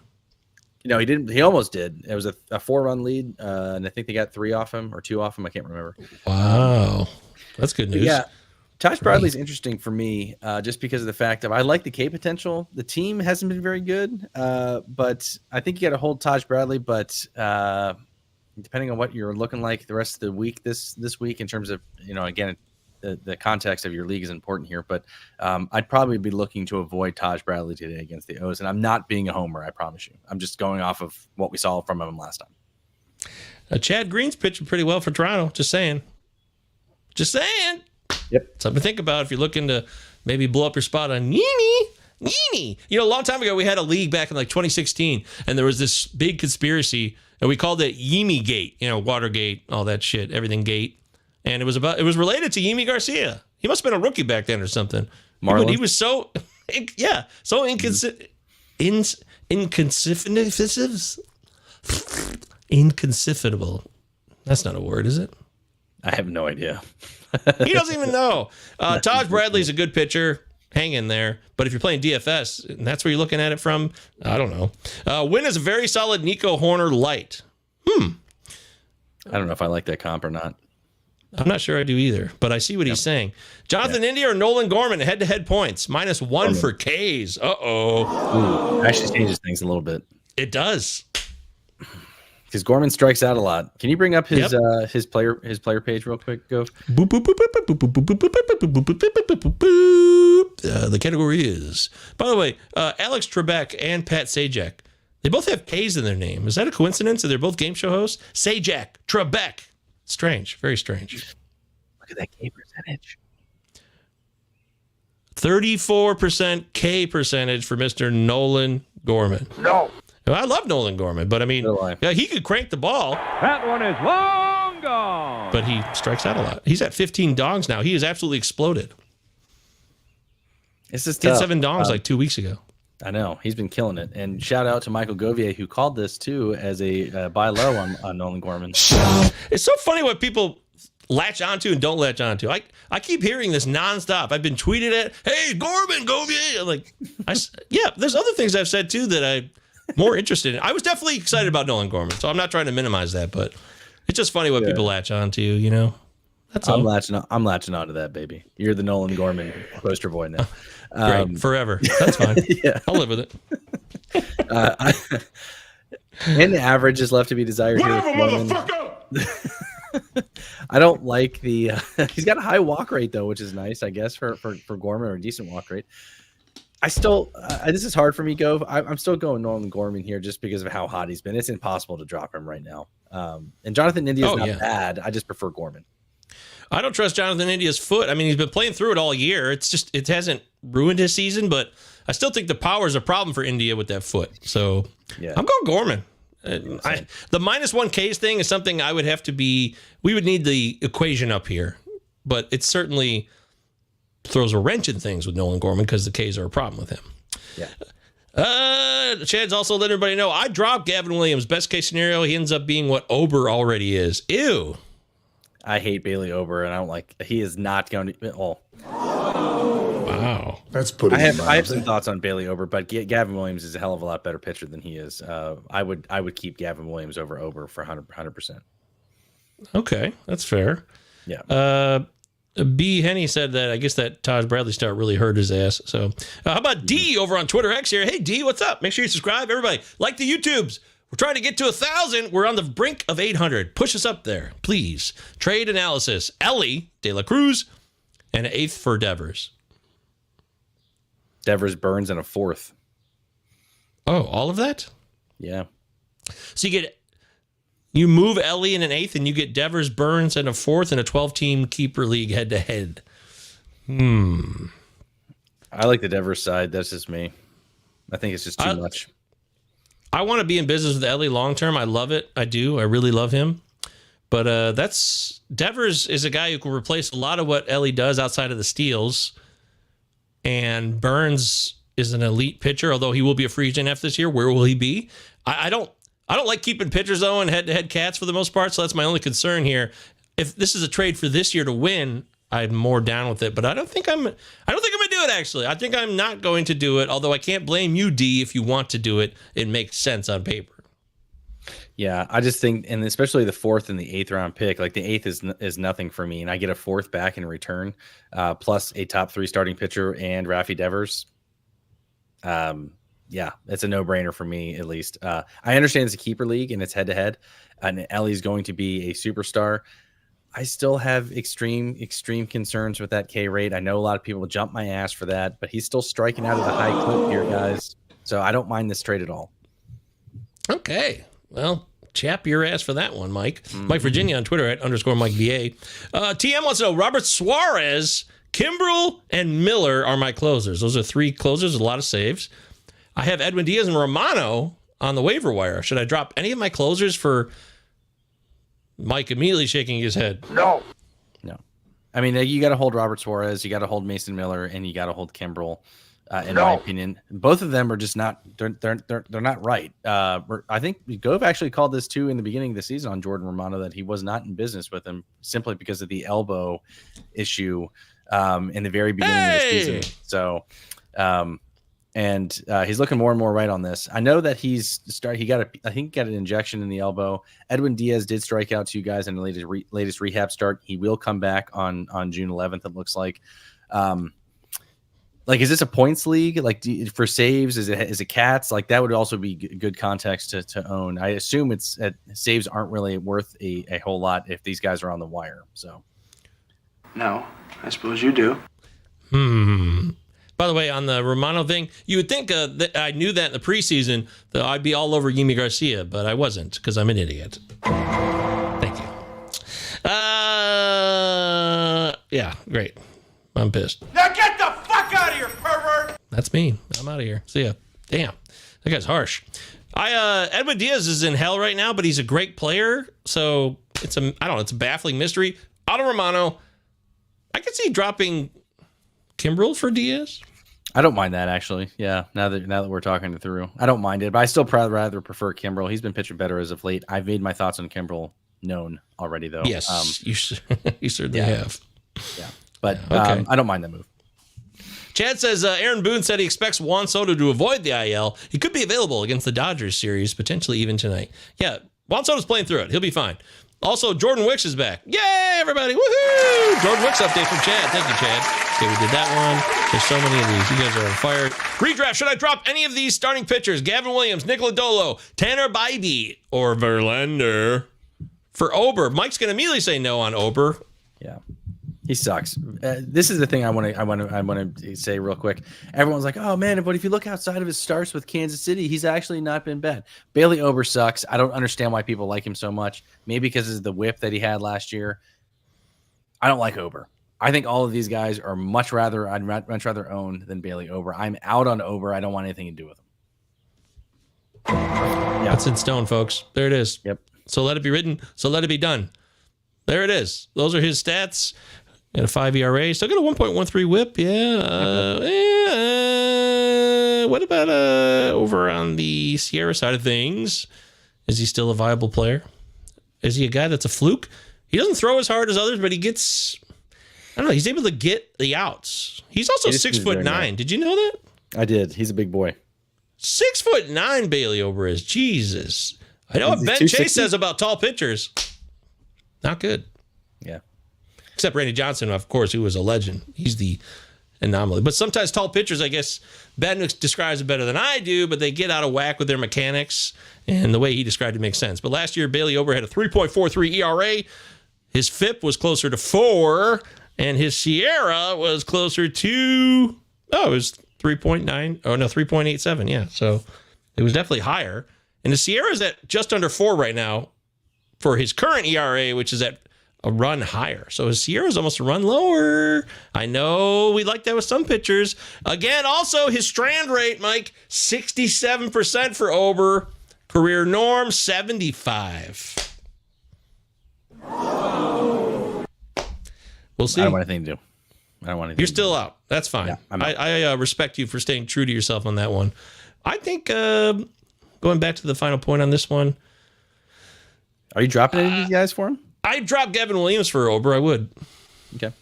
No, he didn't. He almost did. It was a 4-run lead, and I think they got 3 off him or 2 off him. I can't remember. Wow, that's good news. Yeah. Taj Bradley's interesting for me just because of the fact that I like the K potential. The team hasn't been very good, but I think you got to hold Taj Bradley. But depending on what you're looking like the rest of the week, this week in terms of, again, the context of your league is important here, but I'd probably be looking to avoid Taj Bradley today against the O's, and I'm not being a homer, I promise you. I'm just going off of what we saw from him last time. Chad Green's pitching pretty well for Toronto. Just saying. Yep. Something to think about if you're looking to maybe blow up your spot on Yimi. You know, a long time ago, we had a league back in like 2016, and there was this big conspiracy, and we called it Yimi Gate, you know, Watergate, all that shit, everything gate. And it was related to Yimi Garcia. He must have been a rookie back then or something. Marlon? He was so inconceivable. That's not a word, is it? I have no idea. He doesn't even know. Taj Bradley's a good pitcher. Hang in there. But if you're playing DFS, and that's where you're looking at it from, I don't know. Win is a very solid Nico Horner light. I don't know if I like that comp or not. I'm not sure I do either, but I see what he's saying. Jonathan India or Nolan Gorman, head-to-head points, -1 for Ks. Uh-oh. Ooh, actually changes things a little bit. It does. Because Gorman strikes out a lot. Can you bring up his player page real quick, Gov? The category is, by the way, Alex Trebek and Pat Sajak. They both have K's in their name. Is that a coincidence that they're both game show hosts? Sajak, Trebek. Strange, very strange. Look at that K percentage. 34% K percentage for Mr. Nolan Gorman. No. I love Nolan Gorman, but I mean, yeah, he could crank the ball. That one is long gone. But he strikes out a lot. He's at 15 dongs now. He has absolutely exploded. It's just he had 7 dongs like 2 weeks ago. I know. He's been killing it. And shout out to Michael Govier, who called this, too, as a buy low on Nolan Gorman. It's so funny what people latch onto and don't latch onto. I keep hearing this nonstop. I've been tweeted at, hey, Gorman, Govier. I'm like, yeah, there's other things I've said, too, that I'm more interested in. I was definitely excited about Nolan Gorman, so I'm not trying to minimize that, but it's just funny what people latch onto, you know? That's all. I'm latching onto that, baby. You're the Nolan Gorman poster boy now. Great, forever. That's fine. Yeah. I'll live with it. And the average is left to be desired. Whatever, motherfucker! I don't like the. He's got a high walk rate though, which is nice, I guess, for Gorman, or a decent walk rate. I still, this is hard for me, Gove. I'm still going Nolan Gorman here just because of how hot he's been. It's impossible to drop him right now. And Jonathan India is not bad. I just prefer Gorman. I don't trust Jonathan India's foot. I mean, he's been playing through it all year. It's just, it hasn't ruined his season, but I still think the power is a problem for India with that foot. So yeah. I'm going Gorman. The -1 Ks thing is something I would have to be, we would need the equation up here, but it certainly throws a wrench in things with Nolan Gorman because the Ks are a problem with him. Yeah. Chad's also letting everybody know I dropped Gavin Williams. Best case scenario, he ends up being what Ober already is. Ew. I hate Bailey Ober, and I don't like. He is not going to. Oh, wow, that's putting. I have some thoughts on Bailey Ober, but Gavin Williams is a hell of a lot better pitcher than he is. I would keep Gavin Williams over Ober for 100%. Okay, that's fair. Yeah. B. Henny said that I guess that Taj Bradley start really hurt his ass. So how about D over on Twitter X here? Hey D, what's up? Make sure you subscribe. Everybody, like the YouTubes. We're trying to get to 1,000. We're on the brink of 800. Push us up there, please. Trade analysis. Ellie De La Cruz and an 8th for Devers. Devers, Burns, and a 4th. Oh, all of that? Yeah. So you move Ellie in an 8th and you get Devers, Burns, and a 4th in a 12-team keeper league head-to-head. I like the Devers side. That's just me. I think it's just too much. I want to be in business with Ellie long term. I love it. I do. I really love him. But Devers is a guy who can replace a lot of what Ellie does outside of the steals. And Burns is an elite pitcher, although he will be a free agent after this year. Where will he be? I don't like keeping pitchers though and head-to-head cats for the most part. So that's my only concern here. If this is a trade for this year to win, I'm more down with it, but I don't think I'm going to do it, actually. I think I'm not going to do it, although I can't blame you, D, if you want to do it. It makes sense on paper. Yeah, I just think, and especially the 4th and the 8th round pick, like the 8th is nothing for me, and I get a 4th back in return, plus a top 3 starting pitcher and Rafi Devers. Yeah, it's a no-brainer for me, at least. I understand it's a keeper league, and it's head-to-head, and Ellie's going to be a superstar. I still have extreme concerns with that K rate. I know a lot of people will jump my ass for that, but he's still striking out at a high clip here, guys. So I don't mind this trade at all. Okay. Well, chap your ass for that one, Mike. Mike Virginia on Twitter at _Mike VA. TM wants to know, Robert Suarez, Kimbrel, and Miller are my closers. Those are 3 closers with a lot of saves. I have Edwin Diaz and Romano on the waiver wire. Should I drop any of my closers for... Mike immediately shaking his head. No. I mean, you got to hold Robert Suarez, you got to hold Mason Miller, and you got to hold Kimbrel. In my opinion, both of them are just not. They're not right. I think Gove actually called this too in the beginning of the season on Jordan Romano that he was not in business with him simply because of the elbow issue in the very beginning of the season. So. And he's looking more and more right on this. I know that he got an injection in the elbow. Edwin Diaz did strike out to you guys in the latest rehab start. He will come back on June 11th. It looks like. Is this a points league? Like for saves, is it cats? Like that would also be good context to own. I assume saves aren't really worth a whole lot if these guys are on the wire. So. No, I suppose you do. By the way, on the Romano thing, you would think that I knew that in the preseason that I'd be all over Yimi Garcia, but I wasn't because I'm an idiot. Thank you. Yeah, great. I'm pissed. Now get the fuck out of here, pervert! That's me. I'm out of here. See ya. Damn, that guy's harsh. Edwin Diaz is in hell right now, but he's a great player. So it's a baffling mystery. Auto Romano, I could see dropping Kimbrel for Diaz. I don't mind that actually. Yeah, now that we're talking it through, I don't mind it, but I still rather prefer Kimbrel. He's been pitching better as of late. I've made my thoughts on Kimbrel known already, though. Yes, you certainly have. Yeah, but okay. I don't mind that move. Chad says Aaron Boone said he expects Juan Soto to avoid the IL. He could be available against the Dodgers series, potentially even tonight. Yeah, Juan Soto's playing through it. He'll be fine. Also, Jordan Wicks is back. Yay, everybody. Woohoo! Jordan Wicks update from Chad. Thank you, Chad. Okay, we did that one. There's so many of these. You guys are on fire. Redraft. Should I drop any of these starting pitchers? Gavin Williams, Nick Lodolo, Tanner Bybee, or Verlander for Ober? Mike's going to immediately say no on Ober. Yeah. He sucks. This is the thing I want to say real quick. Everyone's like, "Oh man, but if you look outside of his starts with Kansas City, he's actually not been bad." Bailey Ober sucks. I don't understand why people like him so much. Maybe because of the whip that he had last year. I don't like Ober. I think all of these guys are I'd much rather own than Bailey Ober. I'm out on Ober. I don't want anything to do with him. Yeah. That's in stone, folks. There it is. Yep. So let it be written. So let it be done. There it is. Those are his stats. Got a 5 ERA. Still got a 1.13 whip. Yeah. What about over on the Sierra side of things? Is he still a viable player? Is he a guy that's a fluke? He doesn't throw as hard as others, but he gets, I don't know, he's able to get the outs. He's also 6'9". Did you know that? I did. He's a big boy. 6'9" Bailey Ober is. Jesus. I know what Ben Chase says about tall pitchers. Not good. Yeah. Except Randy Johnson, of course, who was a legend. He's the anomaly. But sometimes tall pitchers, I guess, Ben describes it better than I do, but they get out of whack with their mechanics, and the way he described it makes sense. But last year, Bailey Ober had a 3.43 ERA. His FIP was closer to 4, and his Sierra was closer to, it was 3.87. Yeah, so it was definitely higher. And the Sierra's at just under 4 right now for his current ERA, which is at a run higher. So his Sierra's almost a run lower. I know we like that with some pitchers. Again, also his strand rate, Mike, 67% for Ober. Career norm, 75. We'll see. I don't want anything to do. I don't want anything. You're still out. That's fine. Yeah, I respect you for staying true to yourself on that one. I think going back to the final point on this one. Are you dropping any of these guys for him? I'd drop Gavin Williams for Ober. I would. Okay.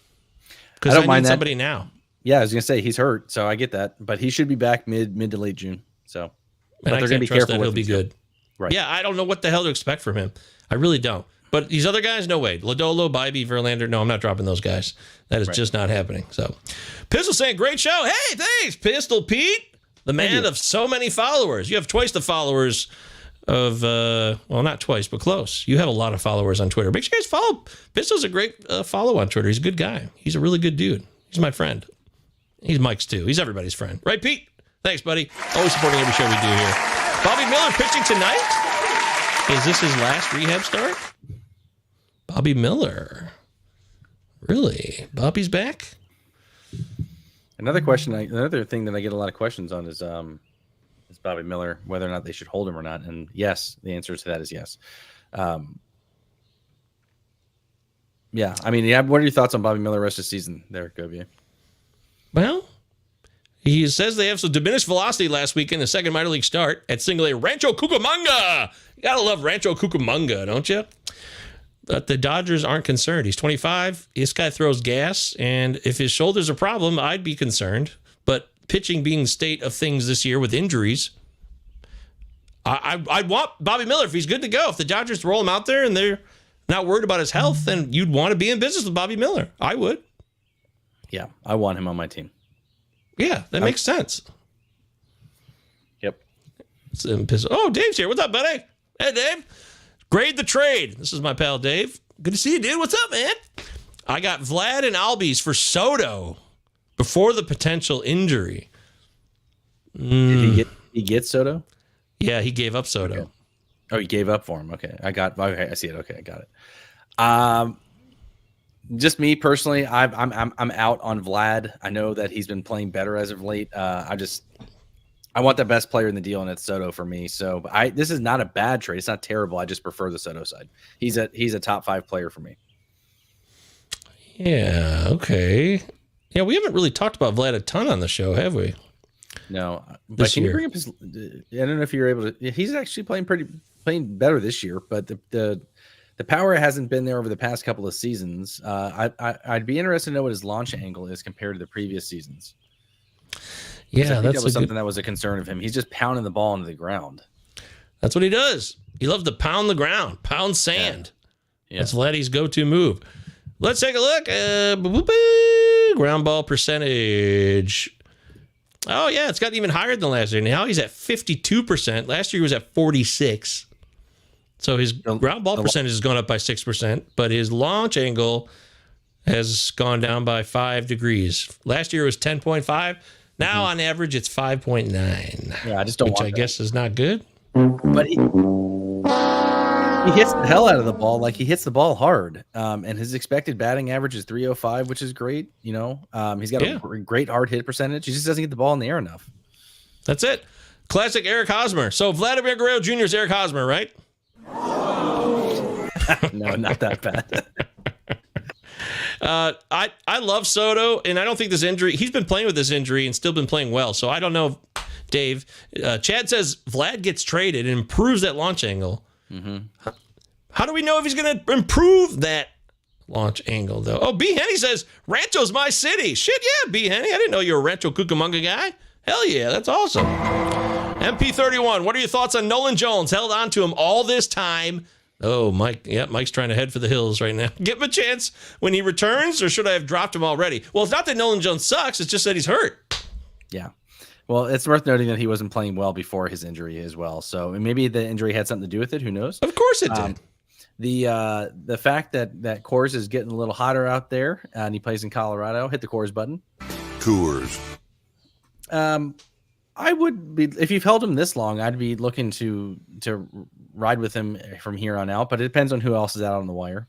Because I need somebody now. Yeah, I was gonna say he's hurt, so I get that, but he should be back mid to late June. So, and I can't trust that he'll be good. Right? Yeah, I don't know what the hell to expect from him. I really don't. But these other guys, no way. Lodolo, Bybee, Verlander, no, I'm not dropping those guys. That is just not happening. So, Pistol saying, great show. Hey, thanks, Pistol Pete, the man of so many followers. You have twice the followers of, well, not twice, but close. You have a lot of followers on Twitter. Make sure you guys follow. Pisto's a great follow on Twitter. He's a good guy. He's a really good dude. He's my friend. He's Mike's too. He's everybody's friend. Right, Pete? Thanks, buddy. Always supporting every show we do here. Bobby Miller pitching tonight. Is this his last rehab start? Bobby Miller. Really? Bobby's back? Another thing that I get a lot of questions on is Bobby Miller, whether or not they should hold him or not. And yes, the answer to that is yes. Yeah, I mean, what are your thoughts on Bobby Miller rest of the season there, Govier? Well, he says they have some diminished velocity last week in the second minor league start at single A Rancho Cucamonga. You gotta love Rancho Cucamonga, don't you? But the Dodgers aren't concerned. He's 25. This guy throws gas, and if his shoulder's a problem, I'd be concerned. But pitching being the state of things this year with injuries, I'd want Bobby Miller if he's good to go. If the Dodgers roll him out there and they're not worried about his health, then you'd want to be in business with Bobby Miller. I would. Yeah, I want him on my team. Yeah, that makes sense. Yep. Oh, Dave's here. What's up, buddy? Hey, Dave. Grade the trade. This is my pal, Dave. Good to see you, dude. What's up, man? I got Vlad and Albies for Soto before the potential injury. Did he get Soto? Yeah, he gave up Soto. Okay. Oh, he gave up for him. Okay. I see it. Okay, I got it. Just me personally, I'm out on Vlad. I know that he's been playing better as of late. I want the best player in the deal, and it's Soto for me. So this is not a bad trade. It's not terrible. I just prefer the Soto side. He's a top 5 player for me. Yeah. Okay. Yeah, we haven't really talked about Vlad a ton on the show, have we? No, but can you bring up his? I don't know if you're able to. He's actually playing better this year, but the power hasn't been there over the past couple of seasons. I'd be interested to know what his launch angle is compared to the previous seasons. Yeah, that was something that was a concern of him. He's just pounding the ball into the ground. That's what he does. He loves to pound the ground, pound sand. Yeah. That's Vladdy's go-to move. Let's take a look. Ground ball percentage. Oh, yeah, it's gotten even higher than last year. Now he's at 52%. Last year he was at 46%. So his ground ball percentage has gone up by 6%, but his launch angle has gone down by 5 degrees. Last year it was 10.5. Now on average it's 5.9. Yeah, I just don't. Which I guess is not good. But he hits the hell out of the ball. Like, he hits the ball hard. And his expected batting average is 305, which is great. You know, he's got a great hard hit percentage. He just doesn't get the ball in the air enough. That's it. Classic Eric Hosmer. So Vladimir Guerrero Jr. is Eric Hosmer, right? No, not that bad. I love Soto, and I don't think this injury, he's been playing with this injury and still been playing well. So I don't know, Dave. Chad says Vlad gets traded and improves that launch angle. Mm-hmm. How do we know if he's going to improve that launch angle, though? Oh, B. Henny says, Rancho's my city. Shit, yeah, B. Henny. I didn't know you were a Rancho Cucamonga guy. Hell yeah, that's awesome. MP31, what are your thoughts on Nolan Jones? Held on to him all this time. Oh, Mike. Yeah, Mike's trying to head for the hills right now. Give him a chance when he returns, or should I have dropped him already? Well, it's not that Nolan Jones sucks. It's just that he's hurt. Yeah. Well, it's worth noting that he wasn't playing well before his injury as well. So maybe the injury had something to do with it. Who knows? Of course it did. The fact that Coors is getting a little hotter out there and he plays in Colorado, hit the Coors button. Coors. I would be, if you've held him this long, I'd be looking to ride with him from here on out, but it depends on who else is out on the wire.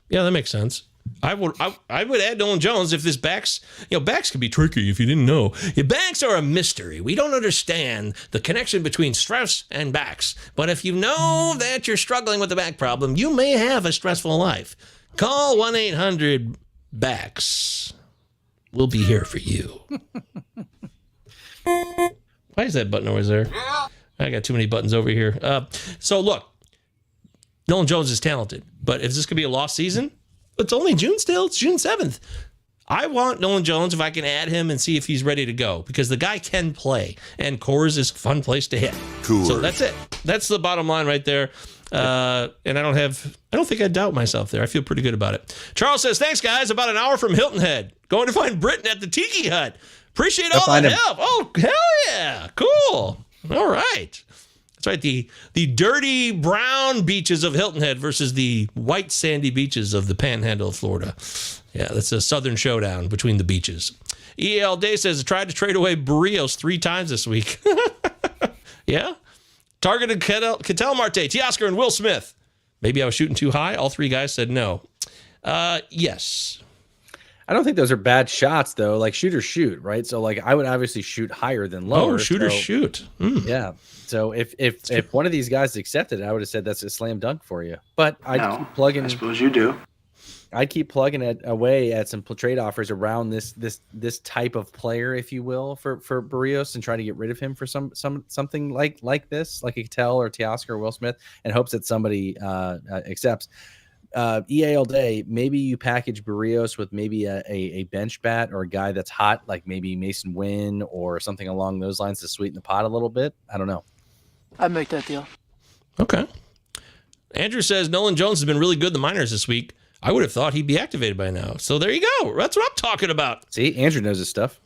Yeah, that makes sense. I would add Nolan Jones if this backs, backs can be tricky if you didn't know. Backs are a mystery. We don't understand the connection between stress and backs. But if you know that you're struggling with the back problem, you may have a stressful life. Call 1-800-BACKS. We'll be here for you. Why is that button always there? I got too many buttons over here. So look, Nolan Jones is talented, but if this could be a lost season, it's only June still. It's June 7th. I want Nolan Jones if I can add him and see if he's ready to go, because the guy can play, and Coors is a fun place to hit. Coors. So that's it. That's the bottom line right there. And I don't think I doubt myself there. I feel pretty good about it. Charles says, thanks, guys. About an hour from Hilton Head. Going to find Britton at the Tiki Hut. Appreciate all that help. Oh, hell yeah. Cool. All right. That's right. The dirty brown beaches of Hilton Head versus the white sandy beaches of the Panhandle of Florida. Yeah, that's a southern showdown between the beaches. EL Day says, tried to trade away Barrios 3 times this week. Yeah. Targeted Ketel Marte, Teoscar, and Will Smith. Maybe I was shooting too high. All 3 guys said no. Yes. I don't think those are bad shots, though. Like, shoot or shoot, right? So, like, I would obviously shoot higher than lower. Oh, shoot or shoot. Yeah. So if one of these guys accepted it, I would have said that's a slam dunk for you. But I'd keep plugging. I suppose you do. I'd keep plugging it away at some trade offers around this type of player, if you will, for Barrios, and try to get rid of him for something like this, like a Ketel or Teoscar or Will Smith, and hopes that somebody accepts. EA all day. Maybe you package Barrios with maybe a bench bat or a guy that's hot, like maybe Mason Wynn or something along those lines to sweeten the pot a little bit. I don't know. I'd make that deal. Okay. Andrew says Nolan Jones has been really good in the minors this week. I would have thought he'd be activated by now. So there you go. That's what I'm talking about. See, Andrew knows his stuff.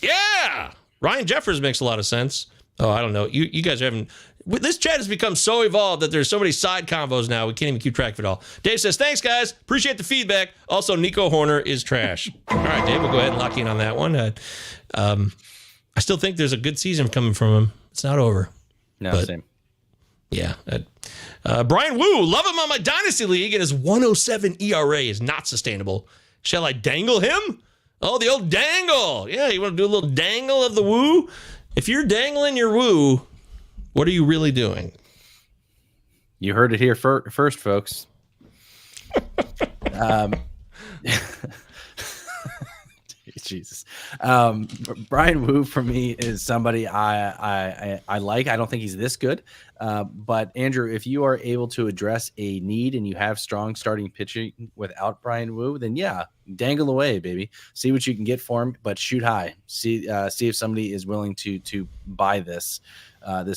Yeah. Ryan Jeffers makes a lot of sense. Oh, I don't know. You guys are having... This chat has become so evolved that there's so many side combos now, we can't even keep track of it all. Dave says, thanks, guys. Appreciate the feedback. Also, Nico Horner is trash. All right, Dave, we'll go ahead and lock in on that one. I still think there's a good season coming from him. It's not over. No, same. Yeah. Brian Wu, love him on my Dynasty League, and his 107 ERA is not sustainable. Shall I dangle him? Oh, the old dangle. Yeah, you want to do a little dangle of the Wu? If you're dangling your Wu, what are you really doing? You heard it here first, folks. Jesus. Brian Wu for me is somebody I like. I don't think he's this good. But Andrew, if you are able to address a need and you have strong starting pitching without Brian Wu, then yeah, dangle away, baby. See what you can get for him, but shoot high. See if somebody is willing to buy this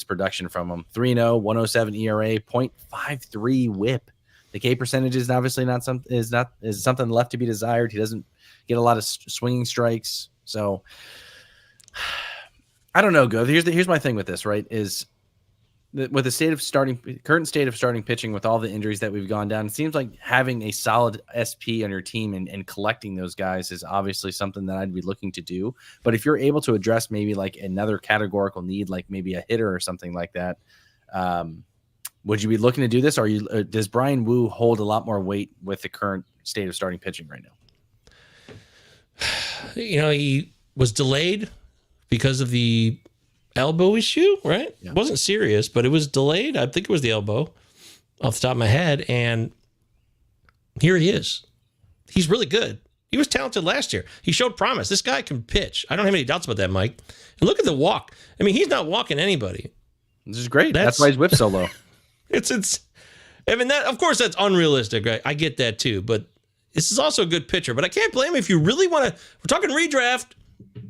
production from him. 3-0, 107 ERA, 0.53 WHIP. The K percentage is obviously is something left to be desired. He doesn't get a lot of swinging strikes. So I don't know, Gov. Here's my thing with this, right? Is with the current state of starting pitching with all the injuries that we've gone down, it seems like having a solid SP on your team and collecting those guys is obviously something that I'd be looking to do. But if you're able to address maybe like another categorical need, like maybe a hitter or something like that, would you be looking to do this? Or does Brian Wu hold a lot more weight with the current state of starting pitching right now? You know, he was delayed because of the elbow issue, right? Yeah. It wasn't serious, but it was delayed. I think it was the elbow off the top of my head. And here he is. He's really good. He was talented last year. He showed promise. This guy can pitch. I don't have any doubts about that, Mike. And look at the walk. I mean, he's not walking anybody. This is great. That's why his whip's so low. I mean, that, of course, that's unrealistic, right? I get that too, but this is also a good pitcher. But I can't blame him if you really want to. We're talking redraft.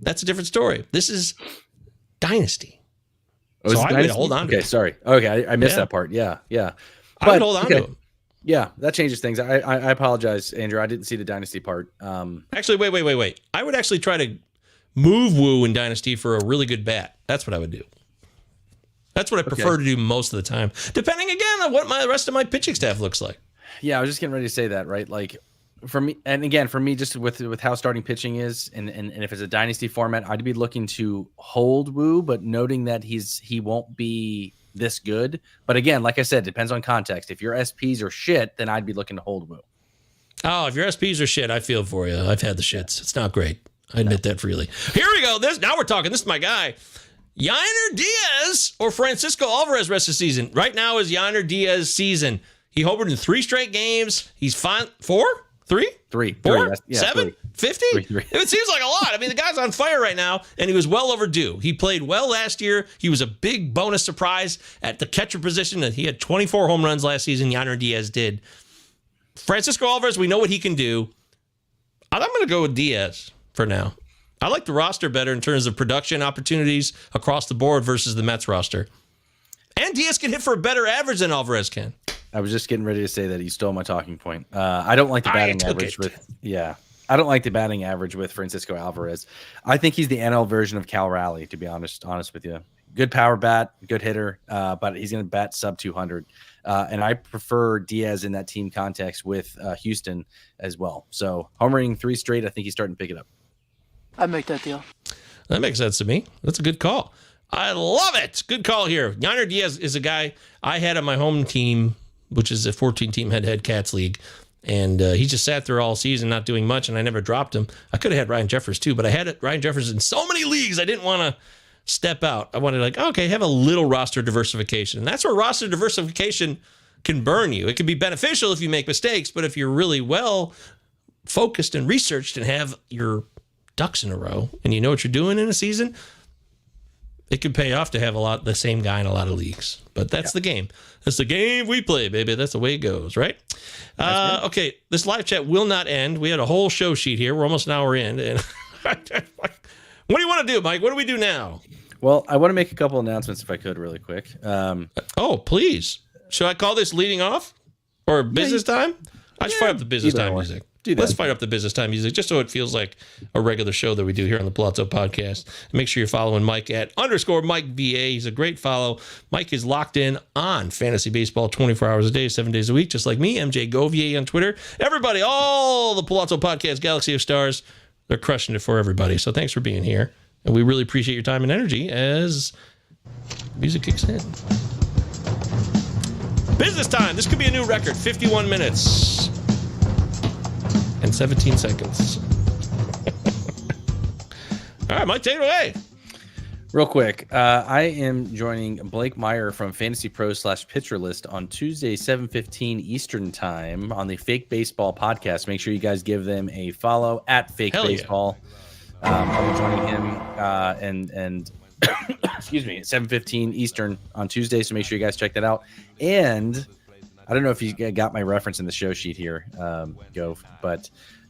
That's a different story. This is Dynasty. So I would hold on to him. Okay, sorry. Okay, I missed that part. Yeah. I would hold on to him. Yeah, that changes things. I apologize, Andrew. I didn't see the Dynasty part. Actually, wait. I would actually try to move Wu in Dynasty for a really good bat. That's what I would do. That's what I prefer to do most of the time, depending, again, on what the rest of my pitching staff looks like. Yeah, I was just getting ready to say that, right? Like, for me, and again, for me, just with how starting pitching is, and if it's a Dynasty format, I'd be looking to hold Wu, but noting that he won't be this good. But again, like I said, depends on context. If your SPs are shit, then I'd be looking to hold Wu. Oh, if your SPs are shit, I feel for you. I've had the shits. It's not great. I admit that freely. Here we go. Now we're talking. This is my guy. Yainer Diaz or Francisco Alvarez rest of the season. Right now is Yainer Diaz's season. He homered in 3 straight games. He's fine. 4? 3? 3. 4? 7? 50? It seems like a lot. I mean, the guy's on fire right now, and he was well overdue. He played well last year. He was a big bonus surprise at the catcher position. And he had 24 home runs last season. Yainer Diaz did. Francisco Alvarez, we know what he can do. I'm going to go with Diaz for now. I like the roster better in terms of production opportunities across the board versus the Mets roster. And Diaz can hit for a better average than Alvarez can. I was just getting ready to say that he stole my talking point. I don't like the batting average I don't like the batting average with Francisco Alvarez. I think he's the NL version of Cal Raleigh, to be honest with you. good power bat, good hitter, but he's going to bat sub 200. And I prefer Diaz in that team context with Houston as well. So homering 3 straight, I think he's starting to pick it up. I'd make that deal. That makes sense to me. That's a good call. I love it. Good call here. Yainer Diaz is a guy I had on my home team, which is a 14-team head-to-head Cats League. And he just sat there all season not doing much, and I never dropped him. I could have had Ryan Jeffers too, but I had Ryan Jeffers in so many leagues I didn't want to step out. I wanted have a little roster diversification. And that's where roster diversification can burn you. It can be beneficial if you make mistakes, but if you're really well focused and researched and have your ducks in a row and you know what you're doing in a season, it can pay off to have the same guy in a lot of leagues. But that's the game. That's the game we play, baby. That's the way it goes, right? Okay, this live chat will not end. We had a whole show sheet here. We're almost an hour in. And what do you want to do, Mike? What do we do now? Well, I want to make a couple announcements if I could really quick. Please. Should I call this leading off or business time? I should fire up the business time music. Let's fire up the business time music just so it feels like a regular show that we do here on the Pallazzo podcast. And make sure you're following Mike at _Mike VA. He's a great follow. Mike is locked in on fantasy baseball 24 hours a day, 7 days a week, just like me, MJ Govier on Twitter. Everybody, all the Pallazzo podcast, Galaxy of Stars, they're crushing it for everybody. So thanks for being here. And we really appreciate your time and energy as music kicks in. Business time. This could be a new record. 51 minutes and 17 seconds. All right, Mike, take it away. Real quick, I am joining Blake Meyer from Fantasy Pro /Pitcher List on Tuesday, 7:15 Eastern Time on the Fake Baseball podcast. Make sure you guys give them a follow at Fake Baseball. I'll be joining him and excuse me, at 7:15 Eastern on Tuesday. So make sure you guys check that out. And I don't know if you got my reference in the show sheet here, Gove, but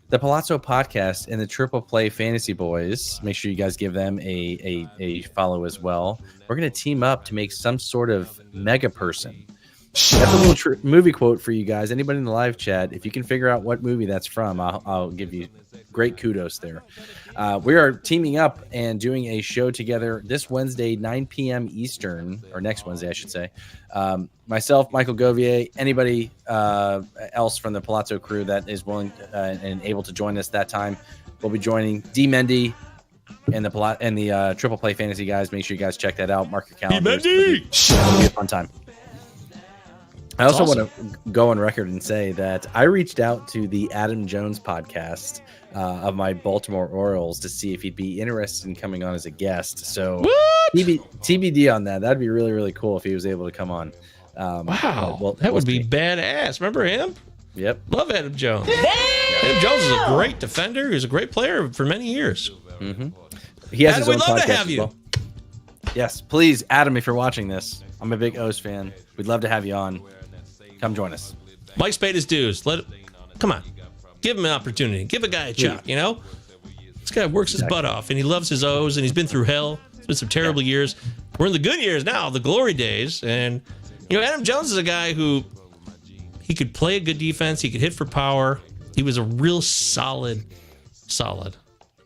the Pallazzo podcast and the Triple Play Fantasy Boys, make sure you guys give them a follow as well. We're going to team up to make some sort of mega person. That's a little movie quote for you guys. Anybody in the live chat, if you can figure out what movie that's from, I'll give you great kudos there. We are teaming up and doing a show together this Wednesday, 9 p.m. Eastern, or next Wednesday, I should say. Myself, Michael Govier, anybody else from the Pallazzo crew that is willing and able to join us that time, we'll be joining D. Mendy and the Triple Play Fantasy guys. Make sure you guys check that out. Mark your calendars. It'll be a fun time. I also want to go on record and say that I reached out to the Adam Jones podcast of my Baltimore Orioles to see if he'd be interested in coming on as a guest. So TBD on that. That'd be really, really cool if he was able to come on. Wow. That would be badass. Remember him? Yep. Love Adam Jones. Adam Jones is a great defender. He was a great player for many years. Mm-hmm. He has his own podcast. We'd love to have you. Well. Yes, please, Adam, if you're watching this, I'm a big O's fan. We'd love to have you on. Come join us. Mike's paid his dues. Come on. Give him an opportunity. Give a guy a shot, you know? This guy works his butt off, and he loves his O's, and he's been through hell. It's been some terrible years. We're in the good years now, the glory days. And, you know, Adam Jones is a guy who he could play a good defense. He could hit for power. He was a real solid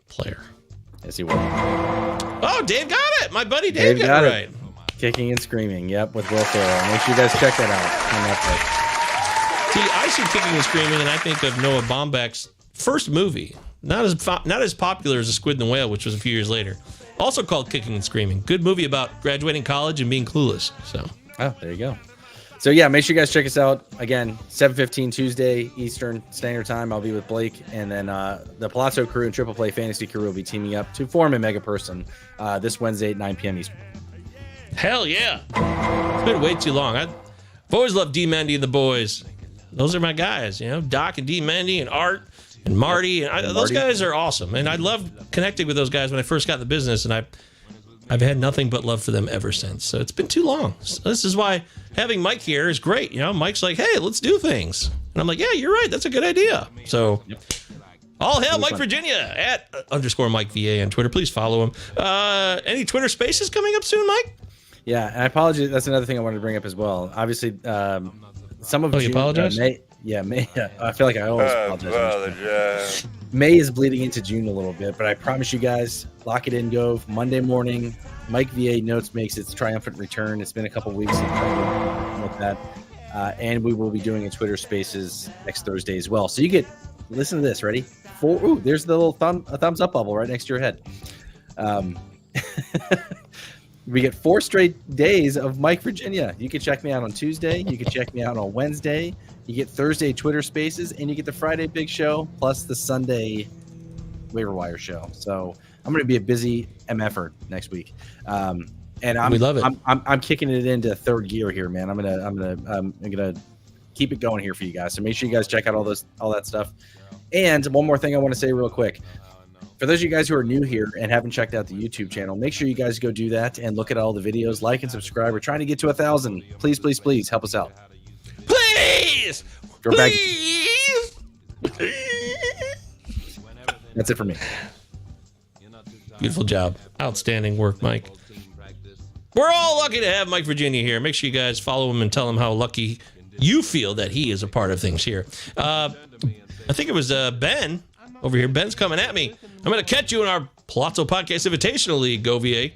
player. Yes, he was. Oh, Dave got it. My buddy Dave got it right. Kicking and Screaming, yep, with Will Ferrell. Make sure you guys check that out on Netflix. See, I see Kicking and Screaming, and I think of Noah Baumbach's first movie. Not as popular as The Squid and the Whale, which was a few years later. Also called Kicking and Screaming. Good movie about graduating college and being clueless. So, there you go. So yeah, make sure you guys check us out. Again, 7:15 Tuesday Eastern Standard Time. I'll be with Blake, and then the Pallazzo crew and Triple Play Fantasy crew will be teaming up to form a mega person this Wednesday at 9 p.m. Eastern. Hell yeah. It's been way too long. I've always loved D. Mendy and the boys. Those are my guys, you know, Doc and D. Mendy and Art and Marty. Those guys are awesome. And I loved connecting with those guys when I first got in the business, and I've had nothing but love for them ever since. So it's been too long. So this is why having Mike here is great. You know, Mike's like, hey, let's do things. And I'm like, yeah, you're right. That's a good idea. So all hail Mike Virginia at _Mike VA on Twitter. Please follow him. Any Twitter spaces coming up soon, Mike? Yeah, and I apologize. That's another thing I wanted to bring up as well. Obviously, some of you apologize? May. I feel like I always apologize. May is bleeding into June a little bit, but I promise you guys, lock it in, Gove. Monday morning, Mike VA Notes makes its triumphant return. It's been a couple weeks with that. And we will be doing a Twitter Spaces next Thursday as well. So you get, listen to this, ready? There's the little thumbs up bubble right next to your head. We get 4 straight days of Mike Virginia. You can check me out on Tuesday. You can check me out on Wednesday. You get Thursday Twitter Spaces, and you get the Friday Big Show, plus the Sunday Waiver Wire Show. So I'm going to be a busy MFer next week. And we love it. I'm kicking it into third gear here, man. I'm gonna keep it going here for you guys. So make sure you guys check out all that stuff. And one more thing I want to say real quick. For those of you guys who are new here and haven't checked out the YouTube channel, make sure you guys go do that and look at all the videos, like and subscribe. We're trying to get to 1,000. Please help us out. Please. That's it for me. Beautiful job. Outstanding work, Mike. We're all lucky to have Mike Virginia here. Make sure you guys follow him and tell him how lucky you feel that he is a part of things here. I think it was Ben over here. Ben's coming at me. I'm going to catch you in our Pallazzo Podcast Invitational League, Govier.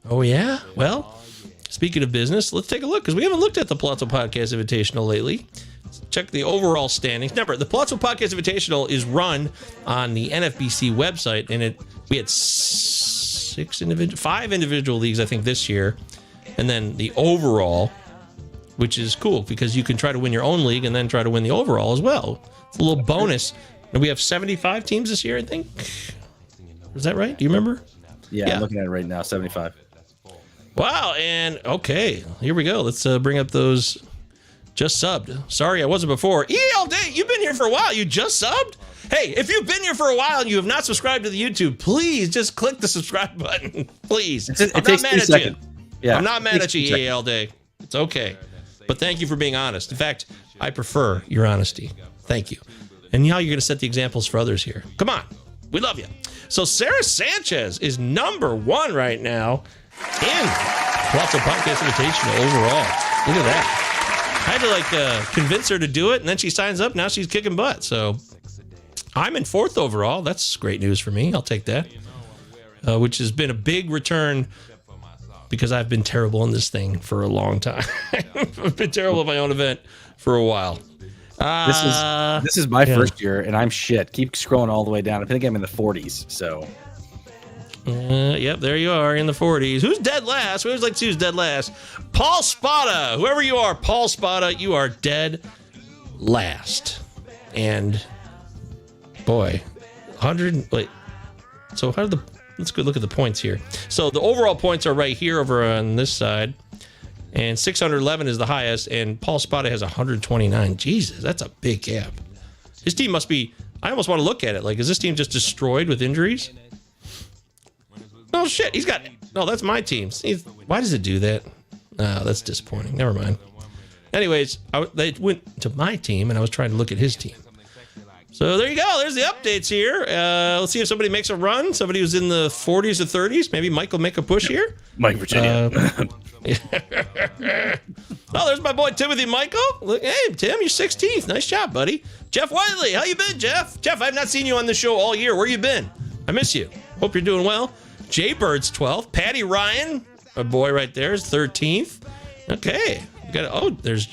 Oh, yeah? Well, speaking of business, let's take a look because we haven't looked at the Pallazzo Podcast Invitational lately. Let's check the overall standings. Remember, the Pallazzo Podcast Invitational is run on the NFBC website, and we had 5 individual leagues, I think, this year, and then the overall, which is cool because you can try to win your own league and then try to win the overall as well. It's a little bonus. And we have 75 teams this year, I think. Is that right? Do you remember? Yeah, I'm looking at it right now, 75. Wow, and okay, here we go. Let's bring up those just subbed. Sorry, I wasn't before. ELD, you've been here for a while. You just subbed? Hey, if you've been here for a while and you have not subscribed to the YouTube, please just click the subscribe button. Please. I'm not mad at you. Yeah, I'm not mad at you, ELD. It's okay. But thank you for being honest. In fact, I prefer your honesty. Thank you. And now you're going to set the examples for others here. Come on. We love you. So Sarah Sanchez is number 1 right now in Pallazzo Podcast Invitational overall. Look at that. I had to convince her to do it, and then she signs up. Now she's kicking butt. So I'm in 4th overall. That's great news for me. I'll take that. Which has been a big return because I've been terrible in this thing for a long time. I've been terrible at my own event for a while. This is my first year, and I'm shit. Keep scrolling all the way down. I think I'm in the 40s. So, yep, there you are in the 40s. Who's dead last? We always like to see who's dead last. Paul Spada, whoever you are, Paul Spada, you are dead last. And boy, 100. Wait, so how did let's go look at the points here. So the overall points are right here over on this side. And 611 is the highest, and Paul Spada has 129. Jesus, that's a big gap. His team must be, I almost want to look at it. Like, is this team just destroyed with injuries? Oh, shit, no, that's my team. Why does it do that? Oh, that's disappointing. Never mind. Anyways, they went to my team, and I was trying to look at his team. So there you go. There's the updates here. Let's see if somebody makes a run. Somebody who's in the 40s or 30s. Maybe Mike will make a push here. Mike Virginia. Oh, there's my boy Timothy Michael. Look, hey, Tim, you're 16th. Nice job, buddy. Jeff Whiteley, how you been, Jeff? Jeff, I've not seen you on the show all year. Where you been? I miss you. Hope you're doing well. Jay Bird's 12th. Patty Ryan, my boy right there, is 13th. Okay. There's...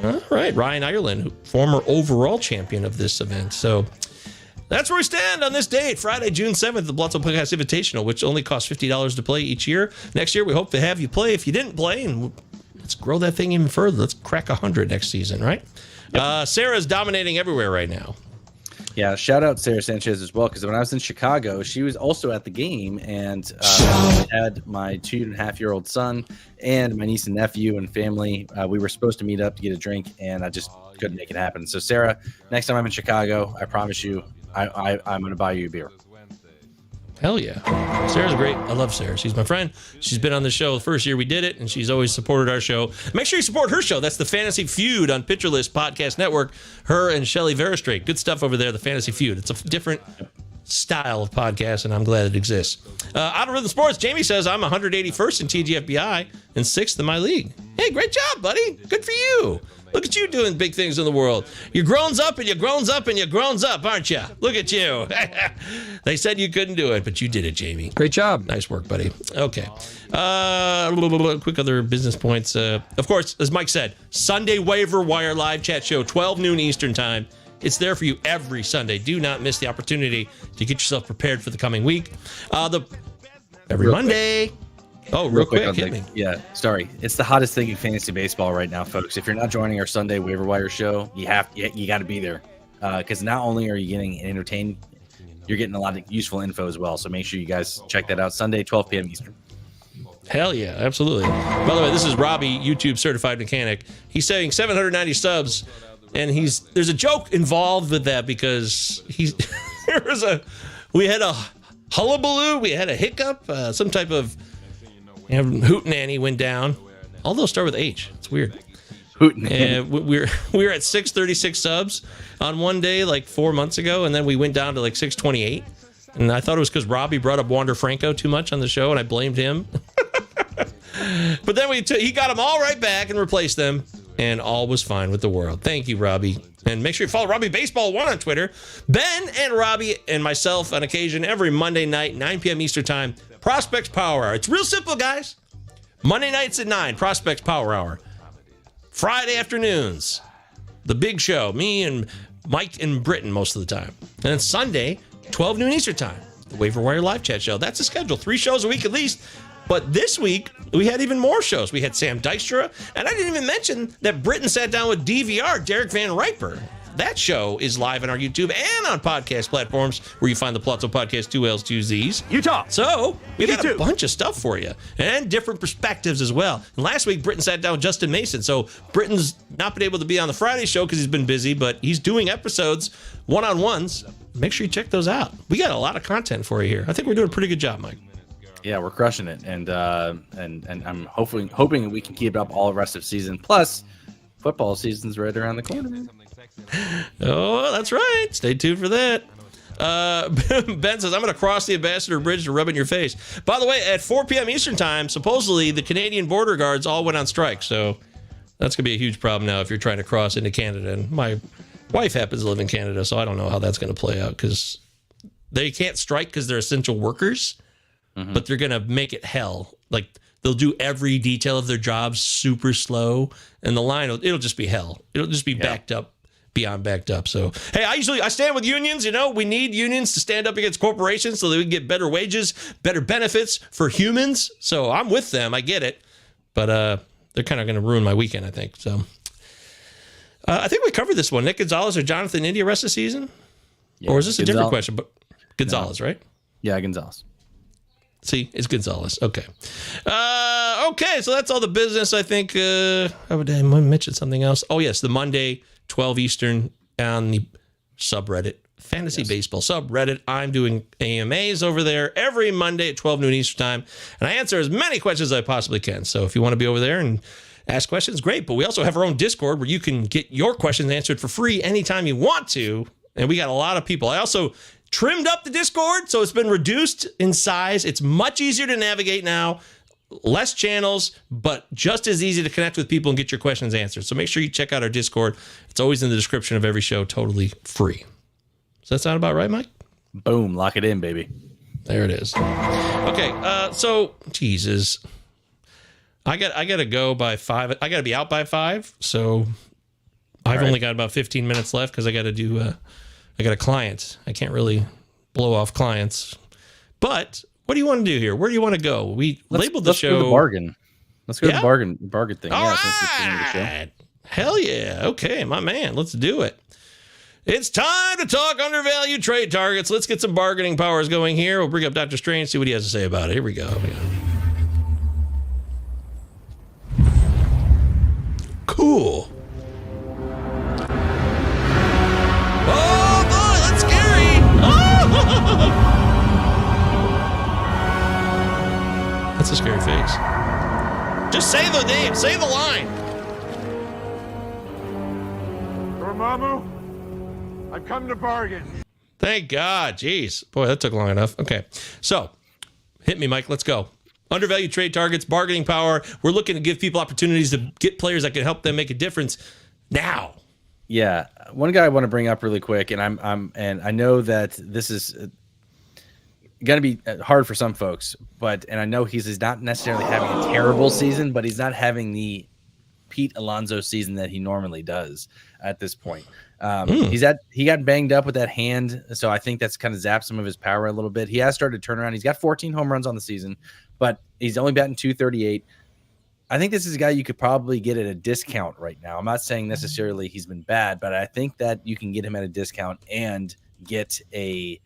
All right, Ryan Ireland, former overall champion of this event. So that's where we stand on this date, Friday, June 7th, the Pallazzo Podcast Invitational, which only costs $50 to play each year. Next year, we hope to have you play if you didn't play, and let's grow that thing even further. Let's crack 100 next season, right? Yep. Sarah's dominating everywhere right now. Yeah, shout out Sarah Sanchez as well, because when I was in Chicago, she was also at the game, and I had my 2.5-year-old son and my niece and nephew and family. We were supposed to meet up to get a drink, and I just couldn't make it happen. So, Sarah, next time I'm in Chicago, I promise you, I'm going to buy you a beer. Hell yeah. Sarah's great. I love Sarah. She's my friend. She's been on the show the first year we did it, and she's always supported our show. Make sure you support her show. That's the Fantasy Feud on Pitcher List Podcast Network. Her and Shelly Veristrate. Good stuff over there, the Fantasy Feud. It's a different style of podcast, and I'm glad it exists. Out of Rhythm Sports, Jamie says I'm 181st in TGFBI and 6th in my league. Hey, great job, buddy. Good for you. Look at you doing big things in the world. You're grown up and you're grown up and you're grown up, aren't you? Look at you. They said you couldn't do it, but you did it, Jamie. Great job. Nice work, buddy. Okay. Quick other business points. Of course, as Mike said, Sunday Waiver Wire live chat show, 12 noon Eastern time. It's there for you every Sunday. Do not miss the opportunity to get yourself prepared for the coming week. Every Monday. Quick. Oh, real quick, hit me. Yeah, sorry. It's the hottest thing in fantasy baseball right now, folks. If you're not joining our Sunday Waiver Wire show, you got to be there. Because not only are you getting entertained, you're getting a lot of useful info as well. So make sure you guys check that out. Sunday, 12 p.m. Eastern. Hell yeah, absolutely. By the way, this is Robbie, YouTube certified mechanic. He's saying 790 subs, and there's a joke involved with that because we had a hullabaloo, we had a hiccup, some type of hootenanny went down. All those start with H. It's weird. And we were at 636 subs on one day like 4 months ago, and then we went down to like 628. And I thought it was because Robbie brought up Wander Franco too much on the show, and I blamed him. But then he got them all right back and replaced them, and all was fine with the world. Thank you, Robbie. And make sure you follow Robbie Baseball 1 on Twitter. Ben and Robbie and myself on occasion every Monday night, 9 p.m. Eastern time. Prospects Power Hour. It's real simple, guys. Monday nights at 9, Prospects Power Hour. Friday afternoons, the big show, me and Mike and Britton most of the time. And then Sunday, 12 noon Eastern time, the Waiver Wire live chat show. That's the schedule, 3 shows a week at least. But this week, we had even more shows. We had Sam Dykstra, and I didn't even mention that Britton sat down with DVR, Derek Van Riper. That show is live on our YouTube and on podcast platforms where you find the Pallazzo Podcast, 2 L's, 2 Z's. Utah. So we got a bunch of stuff for you and different perspectives as well. And last week, Britton sat down with Justin Mason. So Britton's not been able to be on the Friday show because he's been busy, but he's doing episodes, one-on-ones. Make sure you check those out. We got a lot of content for you here. I think we're doing a pretty good job, Mike. Yeah, we're crushing it, and I'm hoping we can keep it up all the rest of the season. Plus, football season's right around the corner, man. Oh, that's right. Stay tuned for that. Ben says, I'm going to cross the Ambassador Bridge to rub it in your face. By the way, at 4 p.m. Eastern time, supposedly the Canadian border guards all went on strike. So that's going to be a huge problem now if you're trying to cross into Canada. And my wife happens to live in Canada, so I don't know how that's going to play out because they can't strike because they're essential workers, but they're going to make it hell. Like, they'll do every detail of their jobs super slow, and the line, it'll just be hell. It'll just be backed up. Beyond backed up. So, hey, I stand with unions. You know, we need unions to stand up against corporations so that we can get better wages, better benefits for humans. So I'm with them. I get it. But they're kind of going to ruin my weekend, I think. So I think we covered this one. Nick Gonzalez or Jonathan India rest of the season? Yeah, or is this a different question? But Gonzalez, right? Yeah, Gonzalez. See, it's Gonzalez. Okay. Okay, so that's all the business, I think. I mentioned something else. Oh, yes, the Monday 12 Eastern on the subreddit, Fantasy Baseball subreddit. I'm doing AMAs over there every Monday at 12 noon Eastern time, and I answer as many questions as I possibly can. So if you want to be over there and ask questions, great. But we also have our own Discord where you can get your questions answered for free anytime you want to, and we got a lot of people. I also trimmed up the Discord, so it's been reduced in size. It's much easier to navigate now. Less channels, but just as easy to connect with people and get your questions answered. So make sure you check out our Discord. It's always in the description of every show, totally free. Does that sound about right, Mike? Boom, lock it in, baby. There it is. Okay, so Jesus, I got to go by 5. I got to be out by 5. So I've only got about 15 minutes left because I got to do. I got a client. I can't really blow off clients, but. What do you want to do here? Where do you want to go? We labeled the show. Let's go to the bargain. Let's go to the bargain thing. All right. Hell yeah. Okay, my man. Let's do it. It's time to talk undervalued trade targets. Let's get some bargaining powers going here. We'll bring up Dr. Strange, see what he has to say about it. Here we go. Cool. Oh, boy, that's scary. Oh! That's a scary face. Just say the name. Say the line. Dormammu, I've come to bargain. Thank God. Jeez. Boy, that took long enough. Okay. So, hit me, Mike. Let's go. undervalued trade targets, bargaining power. We're looking to give people opportunities to get players that can help them make a difference now. Yeah, one guy I want to bring up really quick, and I know that this is going to be hard for some folks, and I know he's not necessarily having a terrible season, but he's not having the Pete Alonso season that he normally does at this point. He got banged up with that hand, so I think that's kind of zapped some of his power a little bit. He has started to turn around. He's got 14 home runs on the season, but he's only batting .238. I think this is a guy you could probably get at a discount right now. I'm not saying necessarily he's been bad, but I think that you can get him at a discount and get a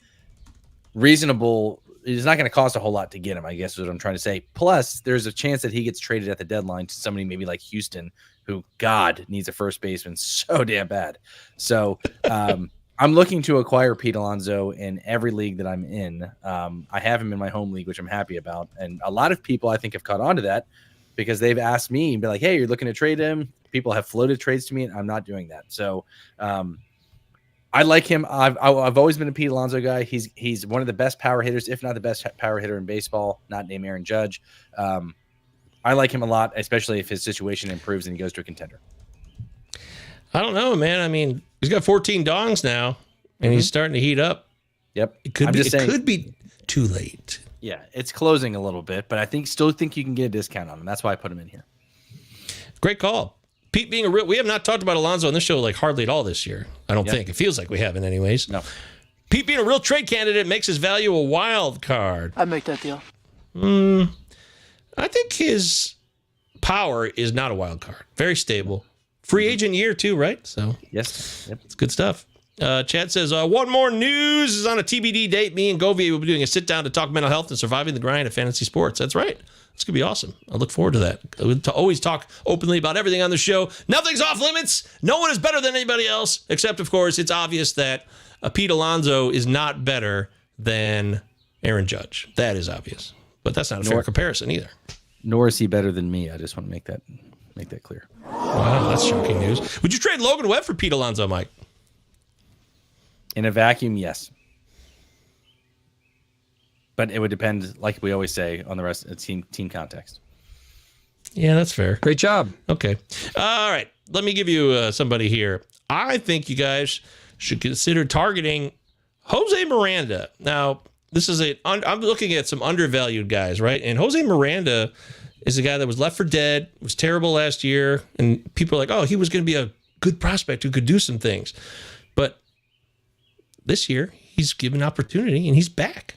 reasonable. It's not going to cost a whole lot to get him, I guess is what I'm trying to say. Plus, there's a chance that he gets traded at the deadline to somebody maybe like Houston, who, God, needs a first baseman so damn bad. So I'm looking to acquire Pete Alonso in every league that I'm in. I have him in my home league, which I'm happy about. And a lot of people, I think, have caught on to that because they've asked me and be like, hey, you're looking to trade him. People have floated trades to me, and I'm not doing that. So I like him. I've always been a Pete Alonso guy. He's one of the best power hitters, if not the best power hitter in baseball, not named Aaron Judge. I like him a lot, especially if his situation improves and he goes to a contender. I don't know, man. I mean, he's got 14 dongs now, and he's starting to heat up. Yep. It could be too late. Yeah, it's closing a little bit, but I still think you can get a discount on him. That's why I put him in here. Great call. Pete being we have not talked about Alonso on this show like hardly at all this year. I don't think. It feels like we haven't anyways. No. Pete being a real trade candidate makes his value a wild card. I'd make that deal. I think his power is not a wild card. Very stable. Free agent year too, right? So yes. Yep. It's good stuff. Chad says, one more news is on a TBD date. Me and Govier will be doing a sit down to talk mental health and surviving the grind of fantasy sports. That's right. It's going to be awesome. I look forward to that. We always talk openly about everything on the show. Nothing's off limits. No one is better than anybody else, except, of course, it's obvious that Pete Alonso is not better than Aaron Judge. That is obvious. But that's not a fair comparison either. Nor is he better than me. I just want to make that clear. Wow, that's shocking news. Would you trade Logan Webb for Pete Alonso, Mike? In a vacuum, yes. But it would depend, like we always say, on the rest of team context. Yeah, that's fair. Great job. Okay. All right. Let me give you somebody here. I think you guys should consider targeting Jose Miranda. Now, this is I'm looking at some undervalued guys, right? And Jose Miranda is a guy that was left for dead, was terrible last year, and people are like, oh, he was going to be a good prospect who could do some things. But this year, he's given opportunity, and he's back.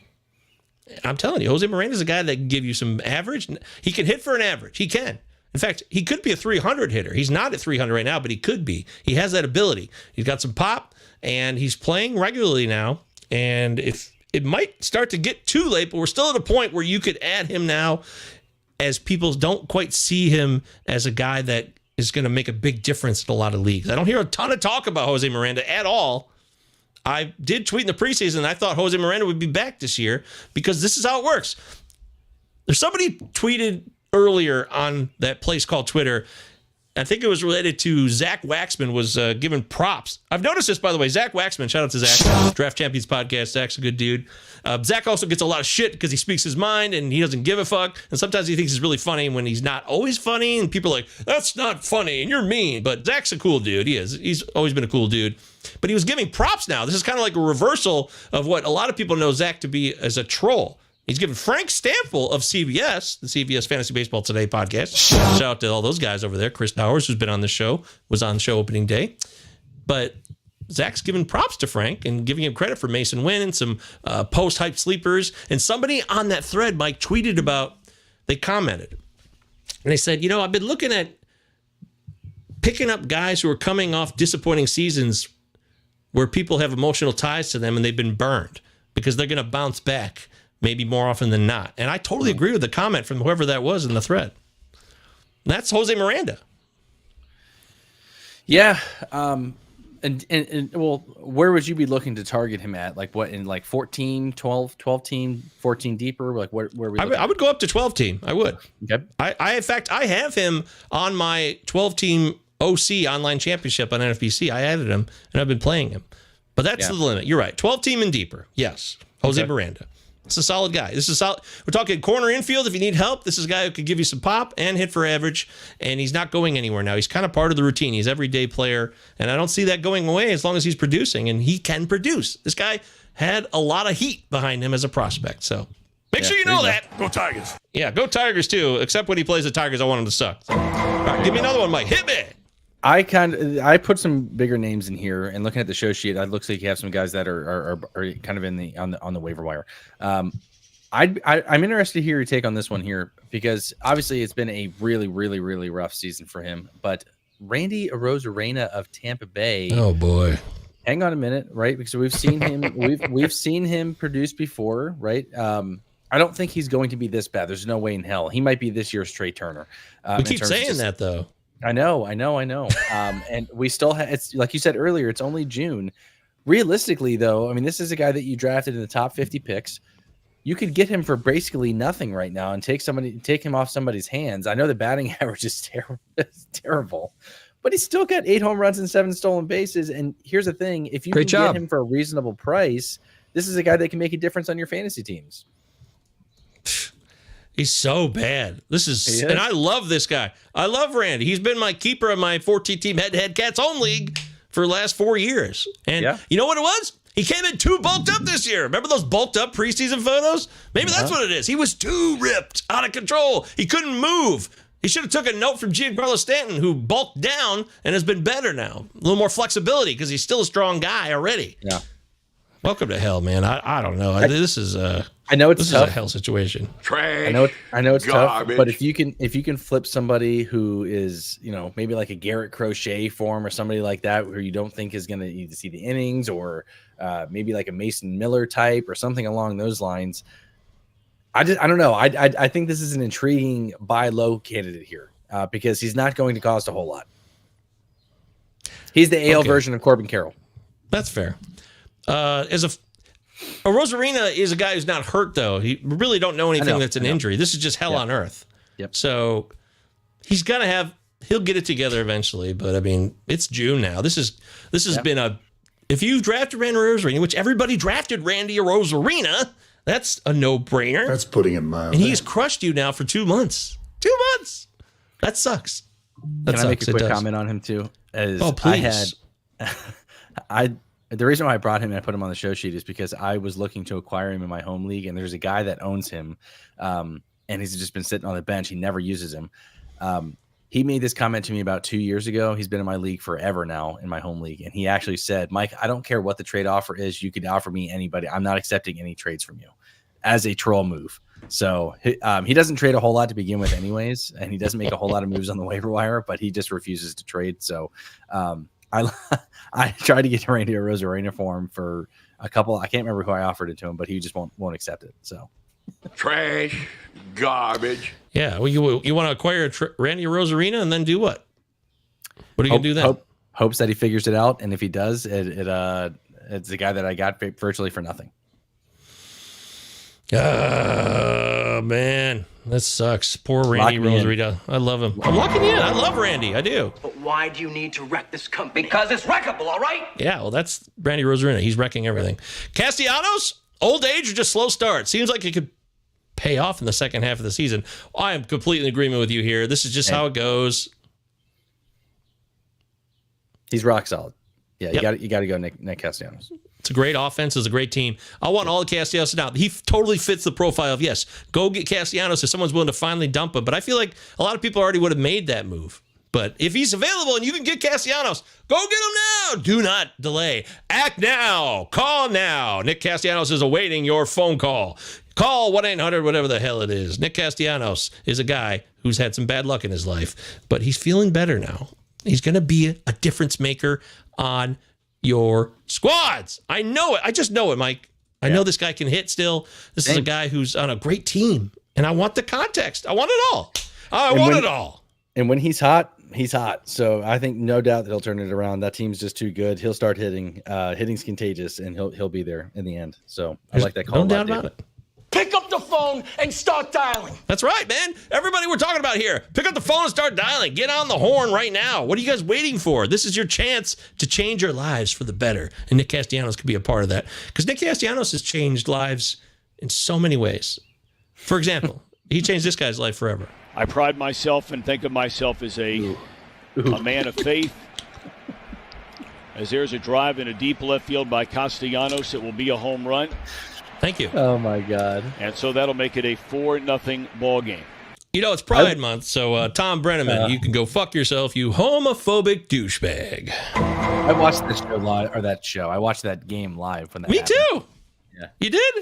I'm telling you, Jose Miranda is a guy that can give you some average. He can hit for an average. He can. In fact, he could be a 300 hitter. He's not at 300 right now, but he could be. He has that ability. He's got some pop, and he's playing regularly now. And if it might start to get too late, but we're still at a point where you could add him now, as people don't quite see him as a guy that is going to make a big difference in a lot of leagues. I don't hear a ton of talk about Jose Miranda at all. I did tweet in the preseason I thought Jose Miranda would be back this year because this is how it works. There's somebody tweeted earlier on that place called Twitter. I think it was related to Zach Waxman was given props. I've noticed this, by the way. Zach Waxman, shout out to Zach, Draft Champions Podcast. Zach's a good dude. Zach also gets a lot of shit because he speaks his mind and he doesn't give a fuck. And sometimes he thinks he's really funny when he's not always funny. And people are like, that's not funny and you're mean. But Zach's a cool dude. He is. He's always been a cool dude. But he was giving props now. This is kind of like a reversal of what a lot of people know Zach to be as a troll. He's given Frank Stample of CBS, the CBS Fantasy Baseball Today podcast. Shout out to all those guys over there. Chris Powers, who's been on the show, was on the show opening day. But Zach's giving props to Frank and giving him credit for Mason Wynn and some post-hype sleepers. And somebody on that thread, Mike, tweeted about, they commented. And they said, you know, I've been looking at picking up guys who are coming off disappointing seasons where people have emotional ties to them and they've been burned because they're going to bounce back maybe more often than not. And I totally agree with the comment from whoever that was in the thread. And that's Jose Miranda. Yeah. And well, where would you be looking to target him at? Like what, in like 14, 12 team, 14 deeper? Like where we I would go up to 12 team. I would. Okay. In fact, I have him on my 12 team OC online championship on NFBC. I added him and I've been playing him. But that's the limit. You're right. 12 team and deeper. Yes. Jose Miranda. It's a solid guy. This is solid. We're talking corner infield. If you need help, this is a guy who could give you some pop and hit for average, and he's not going anywhere now. He's kind of part of the routine. He's an everyday player, and I don't see that going away as long as he's producing, and he can produce. This guy had a lot of heat behind him as a prospect, so make sure you know that. Go Tigers. Yeah, go Tigers too, except when he plays the Tigers, I want him to suck. So, all right, give me another one, Mike. Hit me. I put some bigger names in here, and looking at the show sheet, it looks like you have some guys that are kind of on the waiver wire. I'm interested to hear your take on this one here, because obviously it's been a really, really, really rough season for him. But Randy Arozarena of Tampa Bay. Oh boy. Hang on a minute, right? Because we've seen him, we've seen him produce before, right? I don't think he's going to be this bad. There's no way in hell. He might be this year's Trey Turner. We keep saying that though. I know. And we still have, it's like you said earlier, it's only June. Realistically, though, I mean, this is a guy that you drafted in the top 50 picks. You could get him for basically nothing right now and take him off somebody's hands. I know the batting average is terrible, but he's still got 8 home runs and 7 stolen bases. And here's the thing: if you can get him for a reasonable price, this is a guy that can make a difference on your fantasy teams. He's so bad. And I love this guy. I love Randy. He's been my keeper of my 14-team head-to-head Cats Home League for the last 4 years. And you know what it was? He came in too bulked up this year. Remember those bulked up preseason photos? Maybe that's what it is. He was too ripped, out of control. He couldn't move. He should have took a note from Giancarlo Stanton, who bulked down and has been better now. A little more flexibility because he's still a strong guy already. Yeah. Welcome to hell, man. I don't know. This is I know it's this tough. is a hell situation. I know it's tough, but if you can flip somebody who is, maybe like a Garrett Crochet form or somebody like that, where you don't think is going to need to see the innings, or maybe like a Mason Miller type or something along those lines. I don't know. I think this is an intriguing buy low candidate here because he's not going to cost a whole lot. He's the AL version of Corbin Carroll. That's fair. Arozarena is a guy who's not hurt, though. He really don't know anything that's an injury. This is just hell on earth. Yep. So he's he'll get it together eventually. But I mean, it's June now. This has been if you drafted Randy Arozarena, which everybody drafted Randy Arozarena, that's a no-brainer. That's putting it mildly. And he's crushed you now for 2 months. 2 months. That sucks. Can I make a quick comment on him too? Please. The reason why I brought him and I put him on the show sheet is because I was looking to acquire him in my home league, and there's a guy that owns him, and he's just been sitting on the bench. He never uses him. He made this comment to me about 2 years ago. He's been in my league forever now, in my home league, and he actually said, "Mike, I don't care what the trade offer is. You could offer me anybody. I'm not accepting any trades from you," as a troll move. So he doesn't trade a whole lot to begin with anyways, and he doesn't make a whole lot of moves on the waiver wire, but he just refuses to trade. So I tried to get Randy Arozarena for him for a couple. I can't remember who I offered it to him, but he just won't accept it. So Trash, garbage. Yeah, well, you want to acquire Randy Arozarena and then do what? What are you gonna do then? Hopes that he figures it out, and if he does, it's a guy that I got virtually for nothing. Oh man, that sucks. Poor Randy Arozarena. I love him. I'm locking in. I love Randy. I do. But why do you need to wreck this company? Because it's wreckable, all right? Yeah, well, that's Randy Arozarena. He's wrecking everything. Castellanos, old age or just slow start? Seems like it could pay off in the second half of the season. I am completely in agreement with you here. This is just how it goes. He's rock solid. Yeah, you got to go Nick Castellanos. It's a great offense. It's a great team. I want all the Castellanos now. He totally fits the profile of, yes, go get Castellanos if someone's willing to finally dump him. But I feel like a lot of people already would have made that move. But if he's available and you can get Castellanos, go get him now. Do not delay. Act now. Call now. Nick Castellanos is awaiting your phone call. Call 1-800, whatever the hell it is. Nick Castellanos is a guy who's had some bad luck in his life, but he's feeling better now. He's going to be a difference maker on your squads. I know it. I just know it, Mike. I know this guy can hit still. This is a guy who's on a great team, and I want the context. I want it all. I want it all. And when he's hot, he's hot. So I think no doubt that he'll turn it around. That team's just too good. He'll start hitting. Hitting's contagious, and he'll be there in the end. So I like that call. No doubt about it. Pick up the phone and start dialing. That's right, man. Everybody we're talking about here, pick up the phone and start dialing. Get on the horn right now. What are you guys waiting for? This is your chance to change your lives for the better. And Nick Castellanos could be a part of that. Because Nick Castellanos has changed lives in so many ways. For example, he changed this guy's life forever. I pride myself and think of myself as a man of faith. As there's a drive in a deep left field by Castellanos, it will be a home run. Thank you. Oh, my God. And so that'll make it a 4-0 ball game. You know, it's Pride Month, so Tom Brenneman, you can go fuck yourself, you homophobic douchebag. I watched this show live, or that show. I watched that game live when that Me happened. too. Yeah. You did?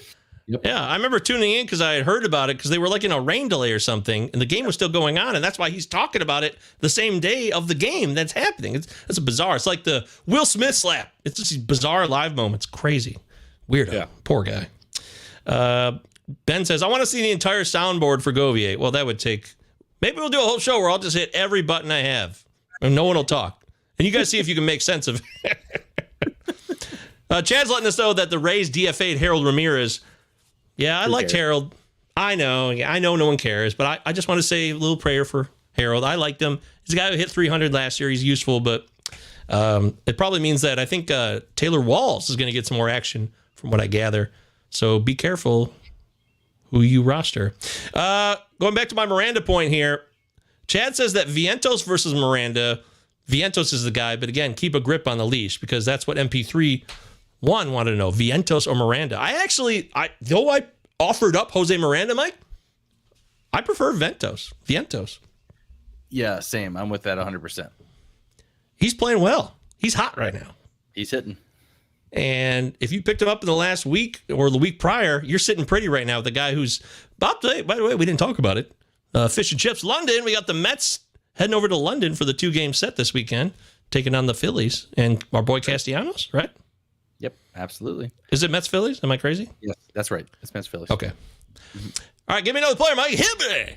Yep. Yeah, I remember tuning in because I had heard about it because they were like in a rain delay or something, and the game was still going on, and that's why he's talking about it the same day of the game that's happening. It's bizarre. It's like the Will Smith slap. It's just these bizarre live moments. Crazy. Weirdo. Yeah. Poor guy. Ben says, I want to see the entire soundboard for Govier. Well, that would take... Maybe we'll do a whole show where I'll just hit every button I have, and no one will talk. And you guys see if you can make sense of it. Chad's letting us know that the Rays DFA'd Harold Ramirez. Yeah, I liked Harold. I know no one cares, but I just want to say a little prayer for Harold. I liked him. He's a guy who hit 300 last year. He's useful, but it probably means that I think Taylor Walls is going to get some more action from what I gather. So be careful who you roster. Going back to my Miranda point here, Chad says that Vientos versus Miranda. Vientos is the guy, but again, keep a grip on the leash because that's what MP3 wanted to know. Vientos or Miranda. Though I offered up Jose Miranda, Mike, I prefer Vientos. Yeah, same. I'm with that 100%. He's playing well. He's hot right now. He's hitting. And if you picked him up in the last week or the week prior, you're sitting pretty right now with the guy who's about to, by the way, we didn't talk about it. Fish and Chips London. We got the Mets heading over to London for the 2-game set this weekend, taking on the Phillies and our boy Castellanos, right? Yep, absolutely. Is it Mets Phillies? Am I crazy? Yes, that's right. It's Mets Phillies. Okay. All right, give me another player, Mike. Hit me.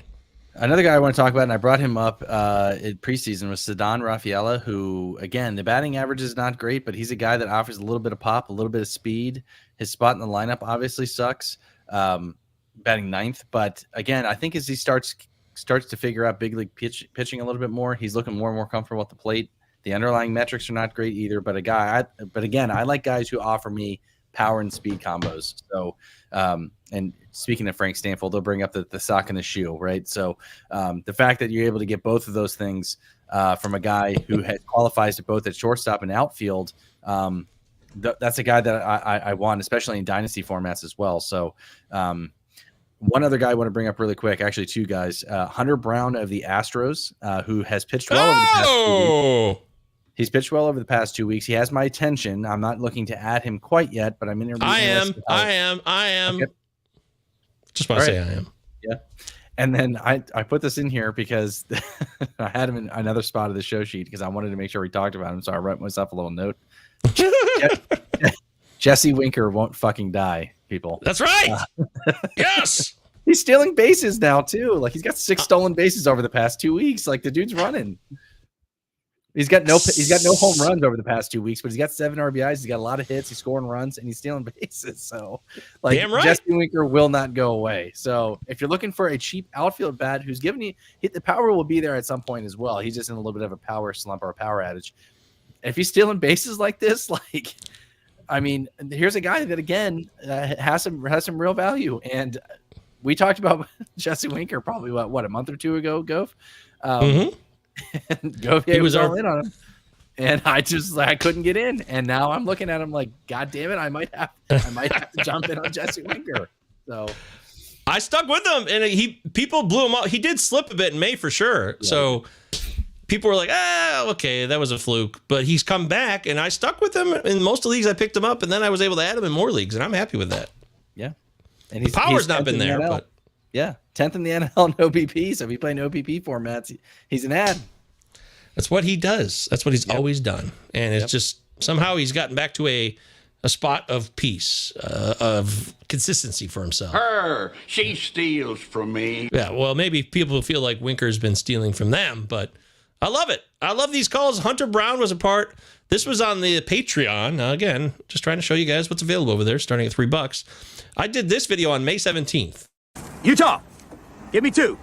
Another guy I want to talk about, and I brought him up in preseason, was Ceddanne Rafaela, who, again, the batting average is not great, but he's a guy that offers a little bit of pop, a little bit of speed. His spot in the lineup obviously sucks, batting ninth. But, again, I think as he starts to figure out big league pitching a little bit more, he's looking more and more comfortable at the plate. The underlying metrics are not great either, but again, I like guys who offer me power and speed combos. So, and speaking of Frank Stanfield, they'll bring up the sock and the shoe, right? So, the fact that you're able to get both of those things from a guy who qualifies to both at shortstop and outfield, that's a guy that I want, especially in dynasty formats as well. So, one other guy I want to bring up really quick, actually two guys, Hunter Brown of the Astros, who has pitched well over the past 2 weeks. He's pitched well over the past 2 weeks. He has my attention. I'm not looking to add him quite yet, but I'm in. I am. Okay. Just want to say I am. Yeah. And then I put this in here because I had him in another spot of the show sheet because I wanted to make sure we talked about him. So I wrote myself a little note. Jesse Winker won't fucking die, people. That's right. Yes. He's stealing bases now too. Like he's got 6 stolen bases over the past 2 weeks. Like the dude's running. He's got no home runs over the past 2 weeks, but he's got 7 RBIs. He's got a lot of hits. He's scoring runs and he's stealing bases. So, like, damn right. Jesse Winker will not go away. So, if you're looking for a cheap outfield bat who's giving you the power will be there at some point as well. He's just in a little bit of a power slump or a power adage. If he's stealing bases like this, like, I mean, here's a guy that again has some real value. And we talked about Jesse Winker probably what a month or two ago, Gov. Govier was all in on him, and I couldn't get in, and now I'm looking at him like, God damn it, I might have to jump in on Jesse Winker. So I stuck with him, and people blew him up. He did slip a bit in May for sure. Yeah. So people were like, okay, that was a fluke, but he's come back, and I stuck with him in most of the leagues. I picked him up, and then I was able to add him in more leagues, and I'm happy with that. Yeah, and the power's not been there, but. Yeah, 10th in the NFL in OBP. So if you play in OBP formats, he's an ad. That's what he does. That's what he's always done. And it's just somehow he's gotten back to a spot of peace, of consistency for himself. She steals from me. Yeah, well, maybe people feel like Winker's been stealing from them, but I love it. I love these calls. Hunter Brown was a part. This was on the Patreon. Again, just trying to show you guys what's available over there, starting at $3. I did this video on May 17th. Utah, give me 2.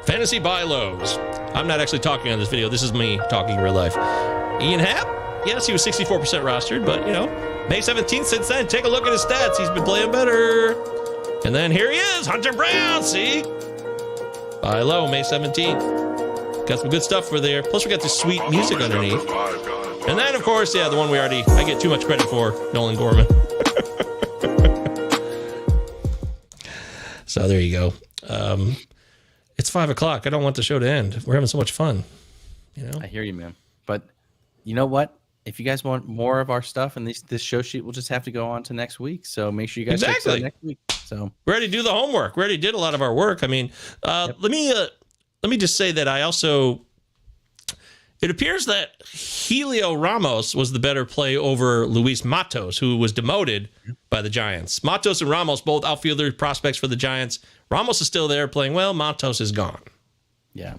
Fantasy buy lows. I'm not actually talking on this video. This is me talking in real life. Ian Happ, Yes, he was 64% rostered, but, May 17th since then, take a look at his stats. He's been playing better. And then here he is, Hunter Brown, see? Buy low, May 17th. Got some good stuff for there. Plus, we got this sweet music underneath. And then, of course, the one I get too much credit for, Nolan Gorman. So there you go. It's 5 o'clock. I don't want the show to end. We're having so much fun. I hear you, man. But you know what? If you guys want more of our stuff, and this show sheet will just have to go on to next week. So make sure you guys check it out next week. So we already do the homework. We already did a lot of our work. I mean, let me just say that it appears that Helio Ramos was the better play over Luis Matos, who was demoted by the Giants. Matos and Ramos, both outfielder prospects for the Giants. Ramos is still there playing well. Matos is gone. Yeah.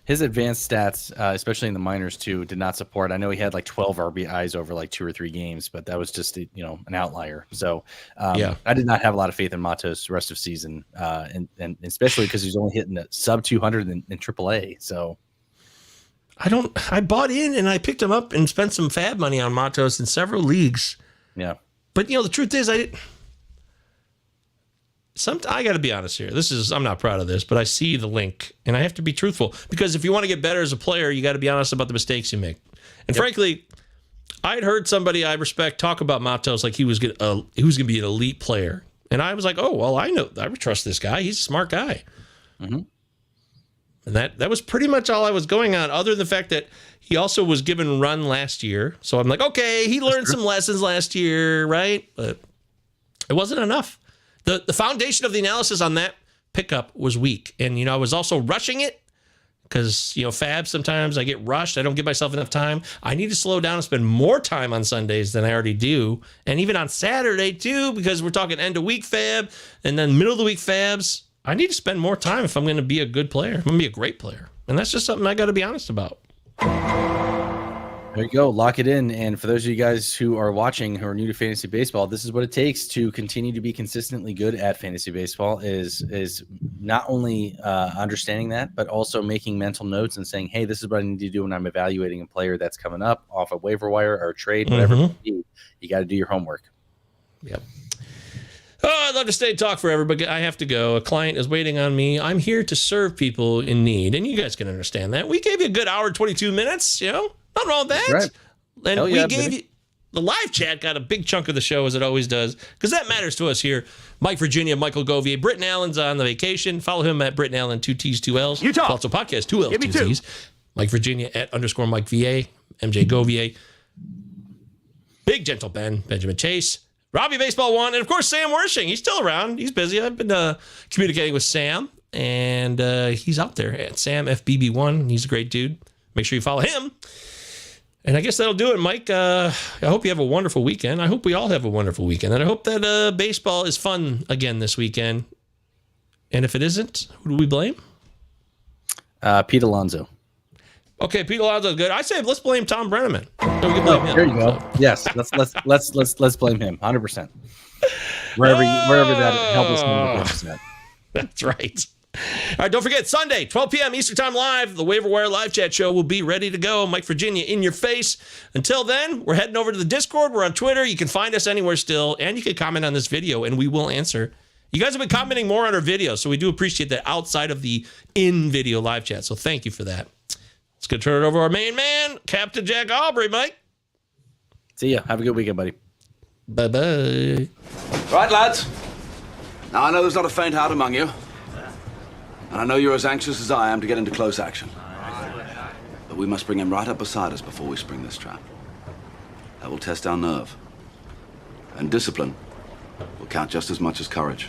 His advanced stats, especially in the minors too, did not support. I know he had like 12 RBIs over like 2 or 3 games, but that was just an outlier. So I did not have a lot of faith in Matos the rest of season, and especially because he's only hitting a sub 200 in AAA. So I bought in and I picked him up and spent some FAAB money on Matos in several leagues. Yeah, but the truth is I got to be honest here. I'm not proud of this, but I see the link and I have to be truthful, because if you want to get better as a player, you got to be honest about the mistakes you make. And frankly, I'd heard somebody I respect talk about Matos like he was going to be an elite player. And I was like, oh, well, I would trust this guy. He's a smart guy. Mm-hmm. And that was pretty much all I was going on, other than the fact that he also was given a run last year. So I'm like, okay, he learned some lessons last year, right? But it wasn't enough. The foundation of the analysis on that pickup was weak. And, I was also rushing it because, FAAB, sometimes I get rushed. I don't give myself enough time. I need to slow down and spend more time on Sundays than I already do. And even on Saturday, too, because we're talking end of week FAAB and then middle of the week FAABs. I need to spend more time if I'm going to be a good player. I'm going to be a great player. And that's just something I got to be honest about. There you go. Lock it in. And for those of you guys who are watching, who are new to fantasy baseball, this is what it takes to continue to be consistently good at fantasy baseball is not only understanding that, but also making mental notes and saying, hey, this is what I need to do when I'm evaluating a player that's coming up off a waiver wire or a trade, whatever it may be. You got to do your homework. Yep. Oh, I'd love to stay and talk forever, but I have to go. A client is waiting on me. I'm here to serve people in need, and you guys can understand that. We gave you a good hour, 22 minutes, Nothing wrong with that. Right. And we gave you the live chat, got a big chunk of the show, as it always does, because that matters to us here. Mike Virginia, Michael Govier, Britton Allen's on the vacation. Follow him at Britton Allen, 2 T's, 2 L's. You talk. Also podcast, 2 L's, 2 Z's. Mike Virginia at _Mike VA, MJ Govier. Big Gentle Ben, Benjamin Chase. Robbie Baseball 1, and of course Sam Wershing. He's still around. He's busy. I've been communicating with Sam, and he's out there at Sam FBB1. He's a great dude. Make sure you follow him. And I guess that'll do it, Mike. I hope you have a wonderful weekend. I hope we all have a wonderful weekend, and I hope that baseball is fun again this weekend. And if it isn't, who do we blame? Pete Alonso. Okay, Pete Alonso's good. I say let's blame Tom Brenneman. So we can blame him. There you go. So. Yes, let's blame him 100%. Wherever that helpless man. That's right. All right, don't forget, Sunday, 12 p.m. Eastern Time Live, the Waiver Wire Live Chat Show will be ready to go. Mike Virginia in your face. Until then, we're heading over to the Discord. We're on Twitter. You can find us anywhere still, and you can comment on this video, and we will answer. You guys have been commenting more on our videos, so we do appreciate that outside of the in-video live chat, so thank you for that. Let's go turn it over to our main man, Captain Jack Aubrey, Mike. See ya. Have a good weekend, buddy. Bye-bye. Right, lads. Now, I know there's not a faint heart among you. And I know you're as anxious as I am to get into close action. But we must bring him right up beside us before we spring this trap. That will test our nerve. And discipline will count just as much as courage.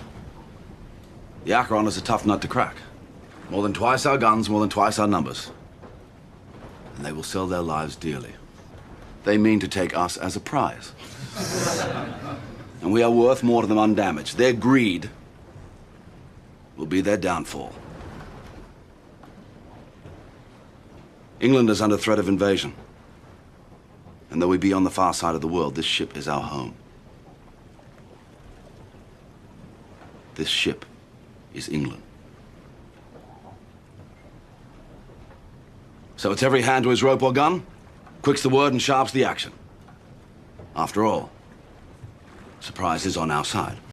The Acheron is a tough nut to crack. More than twice our guns, more than twice our numbers. And they will sell their lives dearly. They mean to take us as a prize. And we are worth more to them undamaged. Their greed will be their downfall. England is under threat of invasion. And though we be on the far side of the world, this ship is our home. This ship is England. So it's every hand to his rope or gun, Quick's the word and sharp's the action. After all, surprise is on our side.